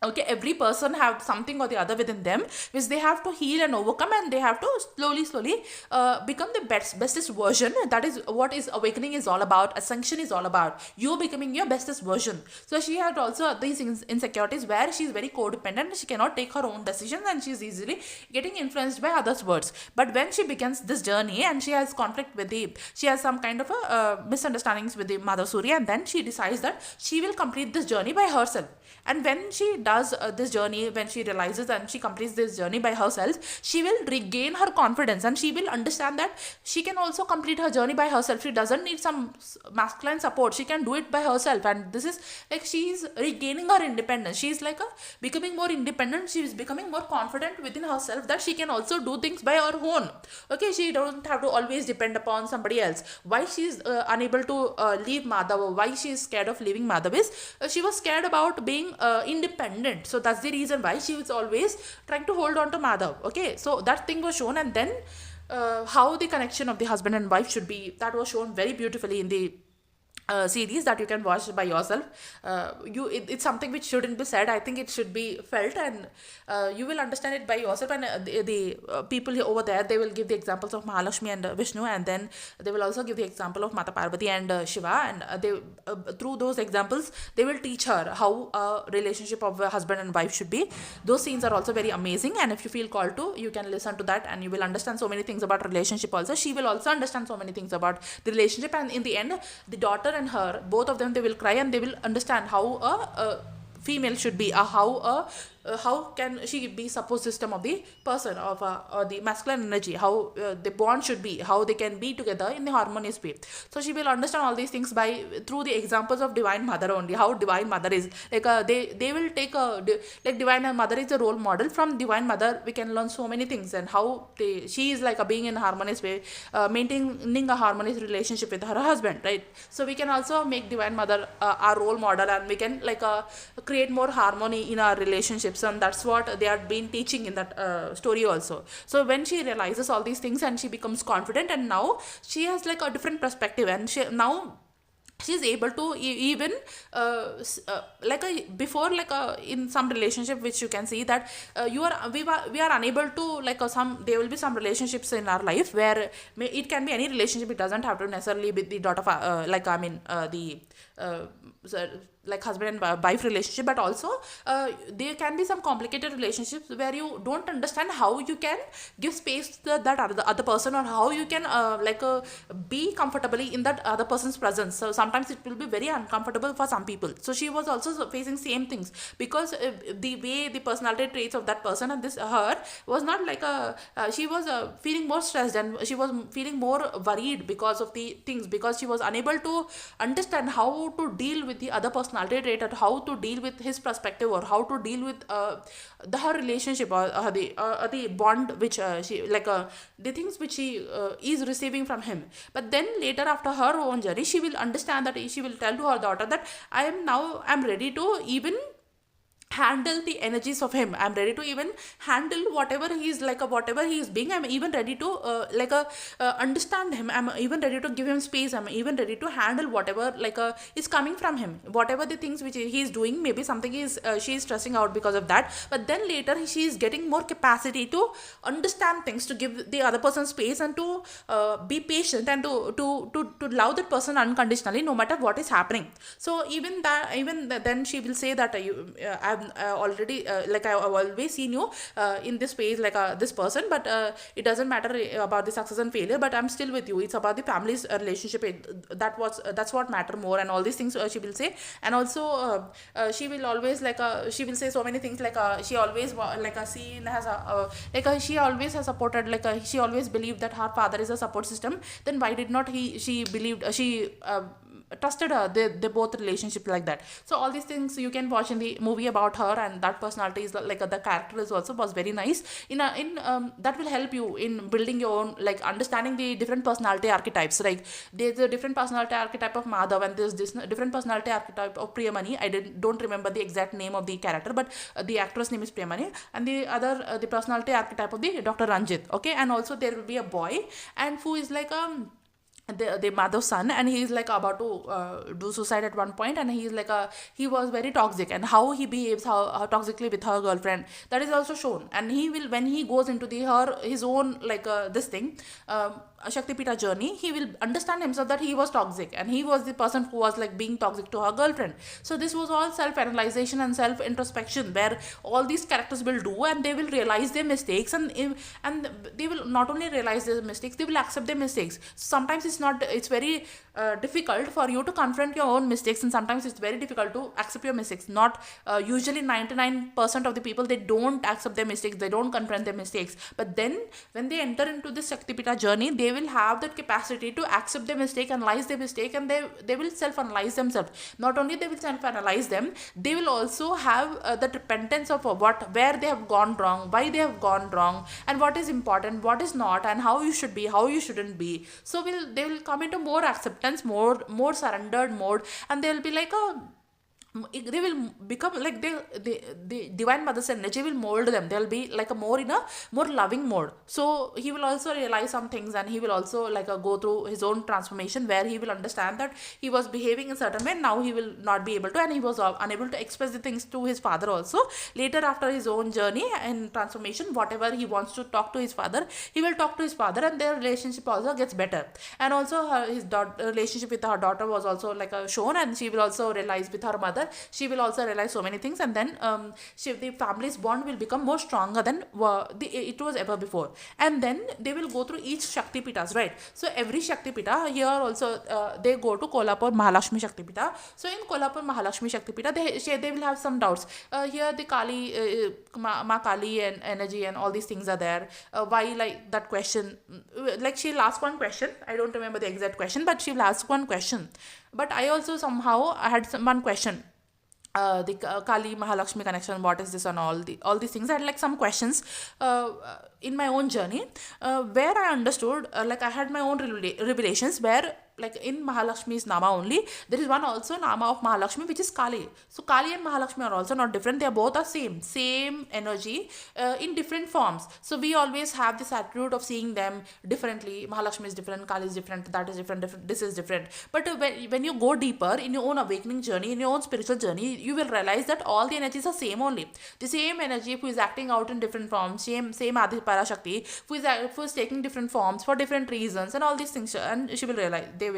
Okay, every person have something or the other within them which they have to heal and overcome, and they have to slowly become the bestest version. That is what is awakening is all about, ascension is all about, you becoming your bestest version. So she had also these insecurities where she is very codependent, she cannot take her own decisions, and she is easily getting influenced by others words. But when she begins this journey and she has conflict with she has some kind of a misunderstandings with the Mother Surya, and then she decides that she will complete this journey by herself. And when she does this journey, when she realizes and she completes this journey by herself, she will regain her confidence, and she will understand that she can also complete her journey by herself. She doesn't need some masculine support, she can do it by herself. And this is like she is regaining her independence, she is like becoming more independent, she is becoming more confident within herself that she can also do things by her own. Okay, she don't have to always depend upon somebody else. Why she is unable to leave Madhav, why she is scared of leaving Madhav is she was scared about being independent. So that's the reason why she was always trying to hold on to Madhav. Okay, so that thing was shown, and then how the connection of the husband and wife should be, that was shown very beautifully in the series that you can watch by yourself. It's something which shouldn't be said, I think it should be felt, and you will understand it by yourself. And the people over there, they will give the examples of Mahalakshmi and Vishnu, and then they will also give the example of Mata Parvati and Shiva, and they through those examples they will teach her how a relationship of a husband and wife should be. Those scenes are also very amazing, and if you feel called to, you can listen to that, and you will understand so many things about relationship also. She will also understand so many things about the relationship, and in the end the daughter and her, both of them, they will cry, and they will understand how a female should be, how can she be support system of the person of the masculine energy, how the bond should be, how they can be together in the harmonious way. So she will understand all these things by through the examples of Divine Mother only, how Divine Mother is like they will take like Divine Mother is a role model. From Divine Mother we can learn so many things, and how she is like a being in a harmonious way, maintaining a harmonious relationship with her husband, right? So we can also make Divine Mother our role model, and we can like create more harmony in our relationships, and that's what they have been teaching in that story also. So when she realizes all these things and she becomes confident, and now she has like a different perspective, and she's able to even before in some relationship which you can see that we are unable to there will be some relationships in our life where it can be any relationship, it doesn't have to necessarily be the daughter like husband and wife relationship, but also there can be some complicated relationships where you don't understand how you can give space to that other person, or how you can be comfortably in that other person's presence. So sometimes it will be very uncomfortable for some people. So she was also facing same things, because the way the personality traits of that person and this her was not like she was feeling more stressed, and she was feeling more worried because of the things, because she was unable to understand how to deal with the other personality trait, or how to deal with his perspective, or how to deal with her relationship, or the bond which the things which she is receiving from him. But then later, after her own journey, she will understand that she will tell to her daughter that I'm ready to even handle the energies of him. I'm ready to even handle whatever he is whatever he is being. I'm even ready to understand him. I'm even ready to give him space. I'm even ready to handle whatever is coming from him, whatever the things which he is doing. Maybe something is she is stressing out because of that, but then later she is getting more capacity to understand things, to give the other person space, and to be patient, and to love that person unconditionally no matter what is happening. So even then she will say that I've already like I've always seen you in this phase, like this person, but it doesn't matter about the success and failure, but I'm still with you. It's about the family's relationship. That's what matter more, and all these things she will say. And also she will always she will say so many things, she always she has she always has supported, she always believed that her father is a support system. Then why did not she believed she trusted her, they both relationship like that. So all these things you can watch in the movie about her, and that personality is the character is also was very nice in that will help you in building your own, understanding the different personality archetypes. Like there's a different personality archetype of Madhav, and there's this different personality archetype of Priyamani. I don't remember the exact name of the character, but the actress name is Priyamani, and the other the personality archetype of the Dr. Ranjit. Okay, and also there will be a boy, and who is the Madhav's son, and he is about to do suicide at one point, and he is he was very toxic, and how he behaves, how toxically with her girlfriend, that is also shown. And he will, when he goes into his own this thing, a Shakti Pita journey, he will understand himself that he was toxic, and he was the person who was being toxic to her girlfriend. So this was all self-analyzation and self-introspection, where all these characters will do, and they will realize their mistakes, and they will not only realize their mistakes, they will accept their mistakes. Sometimes it's very difficult for you to confront your own mistakes, and sometimes it's very difficult to accept your mistakes. Not usually 99% of the people, they don't accept their mistakes, they don't confront their mistakes. But then when they enter into this Shakti Pita journey, they will have that capacity to accept their mistake, analyze their mistake, and they will self-analyze themselves. Not only they will self-analyze them, they will also have that repentance of where they have gone wrong, why they have gone wrong, and what is important, what is not, and how you should be, how you shouldn't be. So they will come into more acceptance, more surrendered mode, and they will be they will become the divine mother's energy will mold them. They'll be more in a more loving mode. So he will also realize some things, and he will also go through his own transformation, where he will understand that he was behaving in a certain way, now he will not be able to, and he was unable to express the things to his father also. Later, after his own journey and transformation, whatever he wants to talk to his father, he will talk to his father, and their relationship also gets better. And also his relationship with her daughter was also shown, and she will also realize with her mother, she will also realize so many things, and then the family's bond will become more stronger than it was ever before. And then they will go through each Shakti Pitas, right? So every Shakti Pita, here also they go to Kolhapur Mahalakshmi Shakti Pita. So in Kolhapur Mahalakshmi Shakti Pita, they will have some doubts. Here the Kali, Ma Kali and energy and all these things are there. Why that question? She'll ask one question. I don't remember the exact question, but she'll ask one question. But I also somehow had one question. The Kali Mahalakshmi connection, what is this, and all these things. I had some questions in my own journey, where I understood, I had my own revelations, where in Mahalakshmi's Nama only, there is one also Nama of Mahalakshmi, which is Kali. So Kali and Mahalakshmi are also not different. They are both the same energy in different forms. So we always have this attitude of seeing them differently. Mahalakshmi is different, Kali is different, that is different, this is different. But when you go deeper in your own awakening journey, in your own spiritual journey, you will realize that all the energies are same only. The same energy who is acting out in different forms, same adiparashakti, who is taking different forms for different reasons, and all these things, and she will realize, we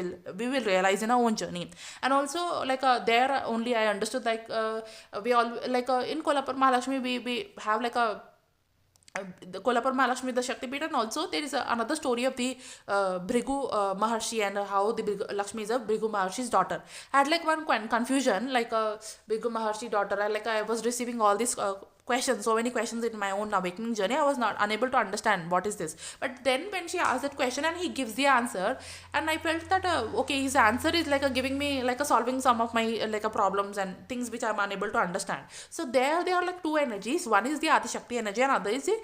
will realize in our own journey. And also there only I understood we all in Kolhapur Mahalakshmi we have the Kolhapur Mahalakshmi, the Shakti Pita, and also there is another story of the Bhrigu Maharshi, and how the Lakshmi is a Bhrigu Maharshi's daughter. I had one confusion, Bhrigu Maharshi daughter. I was receiving all these questions, so many questions in my own awakening journey. I was not unable to understand what is this. But then when she asked that question and he gives the answer, and I felt that okay, his answer is giving me solving some of my problems and things which I'm unable to understand. So there are two energies. One is the Adi Shakti energy, and other is the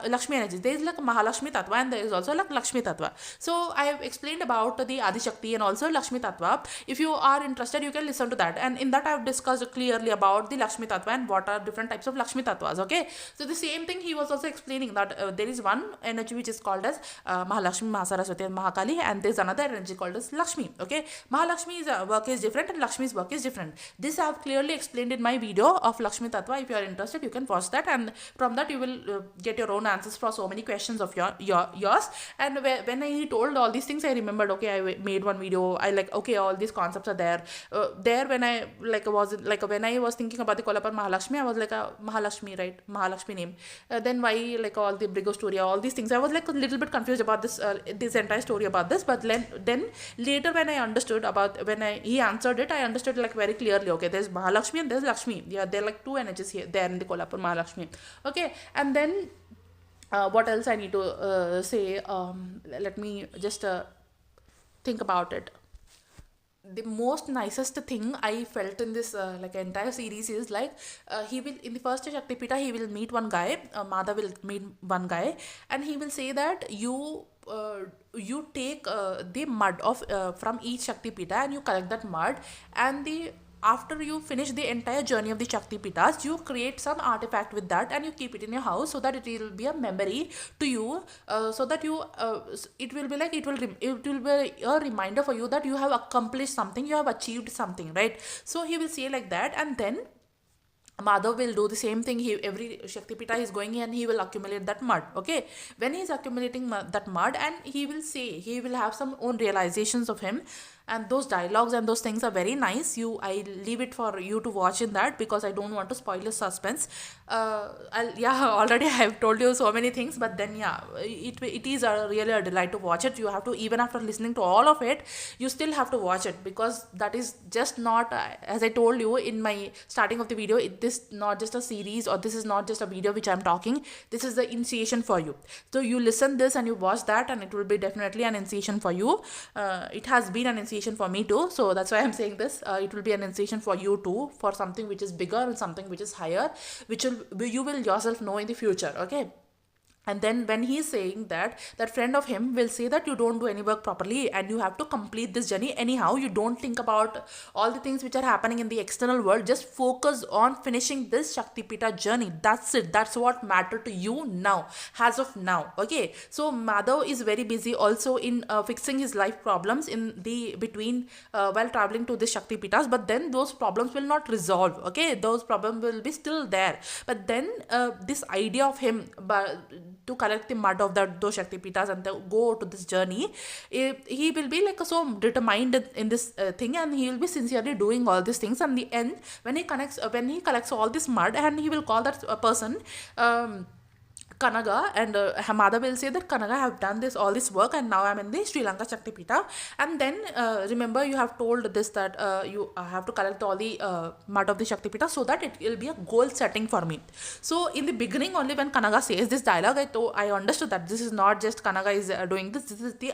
Lakshmi energy. There is Mahalakshmi Tattva, and there is also Lakshmi Tattva. So I have explained about the Adi Shakti and also Lakshmi Tattva. If you are interested, you can listen to that. And in that I have discussed clearly about the Lakshmi Tattva and what are different types of Lakshmi tattvas. Okay, so the same thing he was also explaining that there is one energy which is called as Mahalakshmi, Mahasaraswati and Mahakali, and there's another energy called as Lakshmi. Okay, Mahalakshmi's work is different and Lakshmi's work is different. This I have clearly explained in my video of Lakshmi tattva. If you are interested, you can watch that, and from that you will get your own answers for so many questions of yours. And when I told all these things, I remembered, okay, I made one video, I like, okay, all these concepts are there when I when I was thinking about the Kolhapur Mahalakshmi, I was like, Mahalakshmi, right? Mahalakshmi name. Then why like all the Brigo story, all these things, I was like a little bit confused about this entire story about this. But then later when I understood about, he answered it, I understood like very clearly, okay, there's Mahalakshmi and there's Lakshmi. Yeah, there are like two energies here there in the Kolhapur Mahalakshmi. Okay, and then what else I need to say? Let me just think about it. The most nicest thing I felt in this like entire series is like he will, in the first Shakti Pita, he will meet one guy, Madhav will meet one guy, and he will say that you take the mud of from each Shakti Pita and you collect that mud, and after you finish the entire journey of the Shakti Pitas, you create some artifact with that and you keep it in your house so that it will be a memory to you, so that you it will be like, it will be a reminder for you that you have accomplished something, you have achieved something, right? So he will say like that, and then Madhav will do the same thing. Every Shakti Pita is going and he will accumulate that mud. Okay, when he is accumulating that mud, and he will have some own realizations of him, and those dialogues and those things are very nice. I leave it for you to watch in that, because I don't want to spoil the suspense. Already I have told you so many things, but then it is really a delight to watch it. You have to, even after listening to all of it, you still have to watch it, because that is just not, as I told you in my starting of the video, this is not just a series, or this is not just a video which I'm talking. This is the initiation for you. So you listen this and you watch that, and it will be definitely an initiation for you. It has been an initiation for me too, so that's why I'm saying this. It will be an initiation for you too, for something which is bigger and something which is higher, which you will yourself know in the future. Okay. And then when he's saying that friend of him will say that you don't do any work properly and you have to complete this journey anyhow. You don't think about all the things which are happening in the external world. Just focus on finishing this Shakti Pita journey. That's it. That's what matter to you now, as of now. Okay. So Madhav is very busy also in fixing his life problems in the between while traveling to the Shakti Pitas. But then those problems will not resolve. Okay. Those problems will be still there. But then this idea of him to collect the mud of those Shakti Pitas and go to this journey, he will be like so determined in this thing, and he will be sincerely doing all these things. And the end, when he collects all this mud, and he will call that person Kanaga, and Hamada will say that Kanaga, I have done all this work, and now I'm in the Sri Lanka Shakti Pita. And then remember, you have told this that you have to collect all the mud of the Shakti Pita so that it will be a goal setting for me. So in the beginning, only when Kanaga says this dialogue, I understood that this is not just Kanaga is doing this. This is the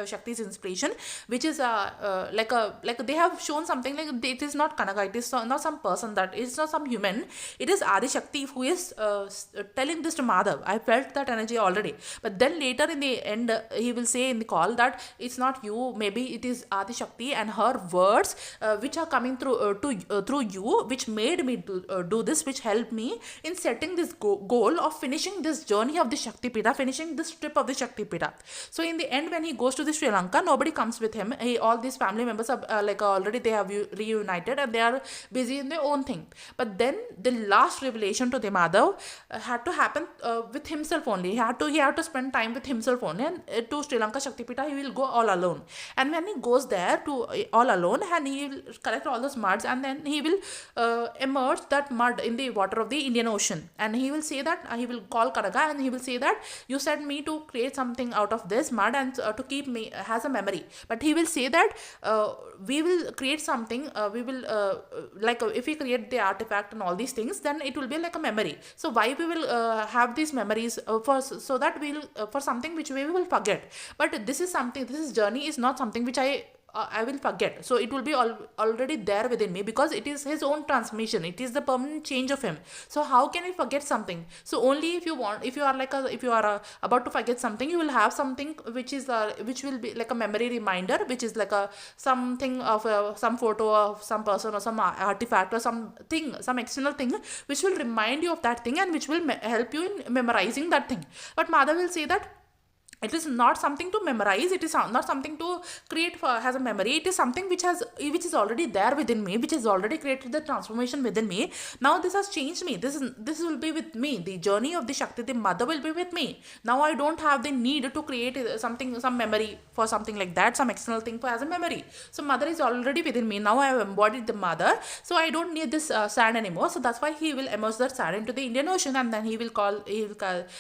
Shakti's inspiration, which is like they have shown something like it is not Kanaga, it is not some person, that it's not some human. It is Adi Shakti who is telling this to Madhav. I felt that energy already. But then later in the end, he will say in the call that it's not you, maybe it is Adi Shakti and her words which are coming through you, which made me do this, which helped me in setting this goal of finishing this journey of the Shakti Pita, finishing this trip of the Shakti Pita. So in the end, when he goes to the Sri Lanka, nobody comes with him. All these family members are already they have reunited and they are busy in their own thing. But then the last revelation to the Madhav had to happen with himself only. He had to spend time with himself only, and to Sri Lanka Shakti Pita he will go all alone. And when he goes there to all alone, and he will collect all those muds, and then he will immerse that mud in the water of the Indian Ocean, and he will say that he will call Kanaga, and he will say that you said me to create something out of this mud and to keep me as a memory. But he will say that we will create something, we will if we create the artifact and all these things, then it will be like a memory. So why we will have these memories so that we'll for something which we will forget. But this journey is not something which I I will forget. So it will be already there within me, because it is his own transmission. It is the permanent change of him. So how can I forget something? So only if you want, if you are like if you are about to forget something, you will have something which will be like a memory reminder, which is like a something of some photo of some person or some artifact or something, some external thing, which will remind you of that thing, and which will help you in memorizing that thing. But Madhav will say that it is not something to memorize, it is not something to create for as a memory. It is something which is already there within me, which has already created the transformation within me. Now this has changed me. This will be with me. The journey of the Shakti, the mother, will be with me. Now I don't have the need to create something, some memory for something like that, some external thing for as a memory. So mother is already within me. Now I have embodied the mother, so I don't need this sand anymore. So that's why he will immerse that sand into the Indian Ocean, and then he will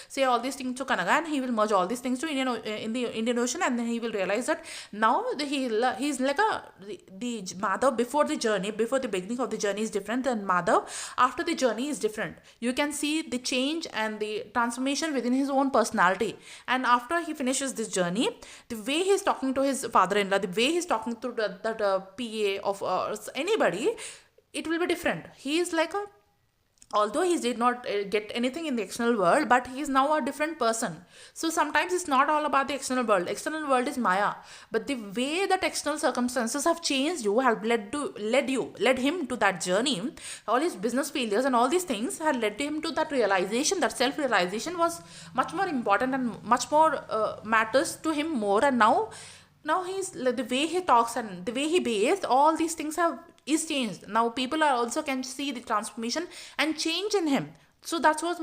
say all these things to Kanaga, and he will merge all these things to in the Indian Ocean, and then he will realize that now he's like the Madhav before the journey, before the beginning of the journey is different, and Madhav after the journey is different. You can see the change and the transformation within his own personality. And after he finishes this journey, the way he's talking to his father-in-law, the way he's talking to that PA of anybody, it will be different. He is like a, although he did not get anything in the external world, but he is now a different person. So sometimes it's not all about the external world is Maya, but the way that external circumstances have changed you, have led him to that journey. All his business failures and all these things had led him to that realization, that self-realization was much more important and much more matters to him more. And now he's like, the way he talks and the way he behaves, all these things is changed. Now people are also can see the transformation and change in him. So that's what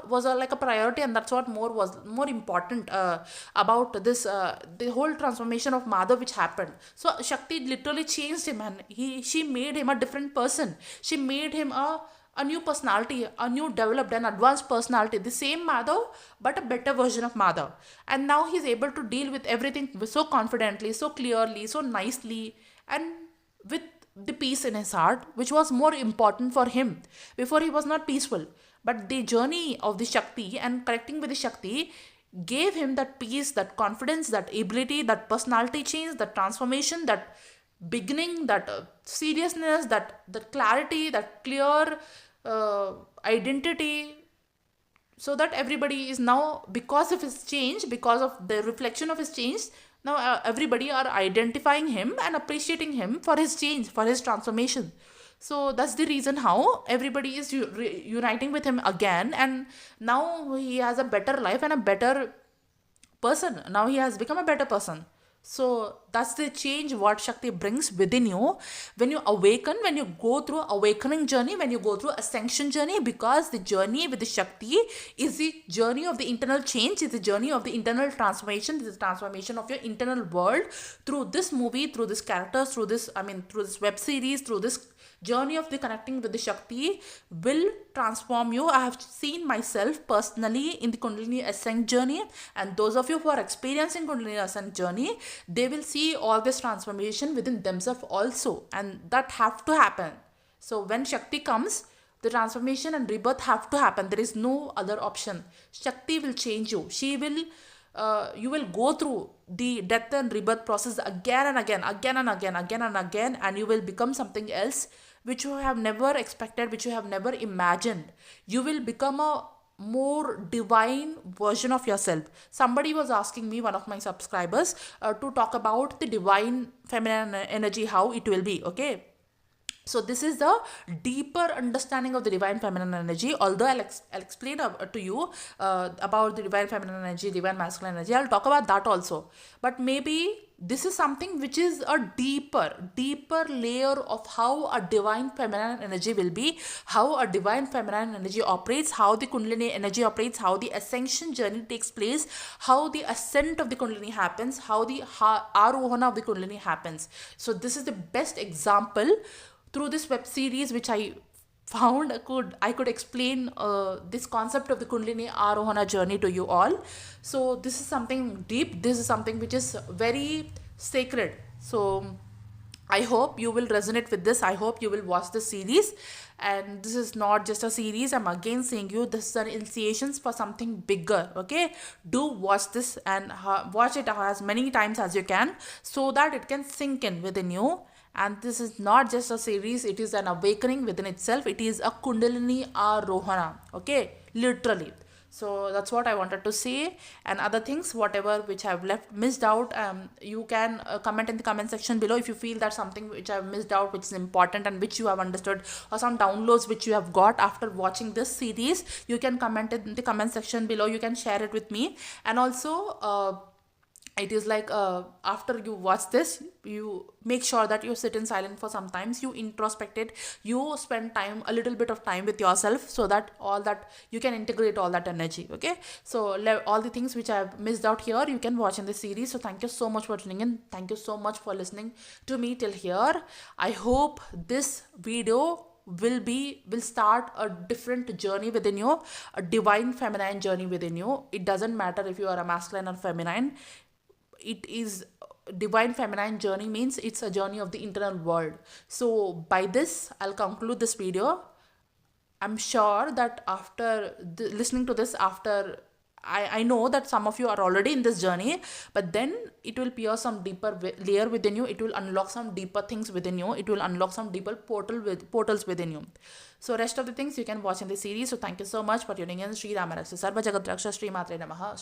was like a priority, and that's what was more important about this the whole transformation of Madhav which happened. So Shakti literally changed him, and she made him a different person. She made him a new personality, a new developed and advanced personality, the same Madhav, but a better version of Madhav. And now he's able to deal with everything so confidently, so clearly, so nicely, and with the peace in his heart, which was more important for him. Before he was not peaceful, but the journey of the Shakti and connecting with the Shakti gave him that peace, that confidence, that ability, that personality change, that transformation, that beginning, that seriousness, that clarity, that clear identity, so that everybody is now, because of his change, because of the reflection of his change, now everybody are identifying him and appreciating him for his change, for his transformation. So that's the reason how everybody is uniting with him again, and now he has a better life and a better person. Now he has become a better person. So that's the change what Shakti brings within you when you awaken, when you go through awakening journey, when you go through ascension journey, because the journey with the Shakti is the journey of the internal change, is the journey of the internal transformation, is the transformation of your internal world through this movie, through this characters, through this web series, through this journey of the connecting with the Shakti will transform you. I have seen myself personally in the Kundalini Ascent journey, and those of you who are experiencing Kundalini Ascent journey, they will see all this transformation within themselves also, and that have to happen. So when Shakti comes, the transformation and rebirth have to happen. There is no other option. Shakti will change you. She will you will go through the death and rebirth process again and again, and you will become something else which you have never expected, which you have never imagined. You will become a more divine version of yourself. Somebody was asking me, one of my subscribers, to talk about the divine feminine energy, how it will be. Okay, so this is the deeper understanding of the divine feminine energy. Although I'll explain to you about the divine feminine energy, divine masculine energy, I'll talk about that also. But maybe this is something which is a deeper layer of how a divine feminine energy will be, how a divine feminine energy operates, how the Kundalini energy operates, how the ascension journey takes place, how the ascent of the Kundalini happens, how the arohana of the Kundalini happens. So this is the best example through this web series which I found I could explain this concept of the Kundalini Arohana journey to you all. So this is something deep. This is something which is very sacred. So I hope you will resonate with this. I hope you will watch the series. And this is not just a series. I'm again saying you, this is an initiations for something bigger. Okay, do watch this and watch it as many times as you can, so that it can sink in within you. And this is not just a series, it is an awakening within itself. It is a kundalini arohana. Okay, literally. So that's what I wanted to say. And other things, whatever which I've left missed out, you can comment in the comment section below if you feel that something which I've missed out, which is important and which you have understood, or some downloads which you have got after watching this series. You can comment it in the comment section below. You can share it with me. And also it is like, after you watch this, you make sure that you sit in silence for some times, you introspect it, you spend time, a little bit of time with yourself, so that all that you can integrate all that energy. Okay, so all the things which I have missed out here, you can watch in the series. So thank you so much for tuning in. Thank you so much for listening to me till here. I hope this video will start a different journey within you, a divine feminine journey within you. It doesn't matter if you are a masculine or feminine. It is divine feminine journey, means it's a journey of the internal world. So by this I'll conclude this video. I'm sure that after listening to this, after I know that some of you are already in this journey, but then it will pierce some deeper layer within you. It will unlock some deeper things within you. It will unlock some deeper portals within you. So rest of the things you can watch in the series. So thank you so much for tuning in. Shri Rama Raksha Sarva Jagat Raksha Shri Matre Namaha.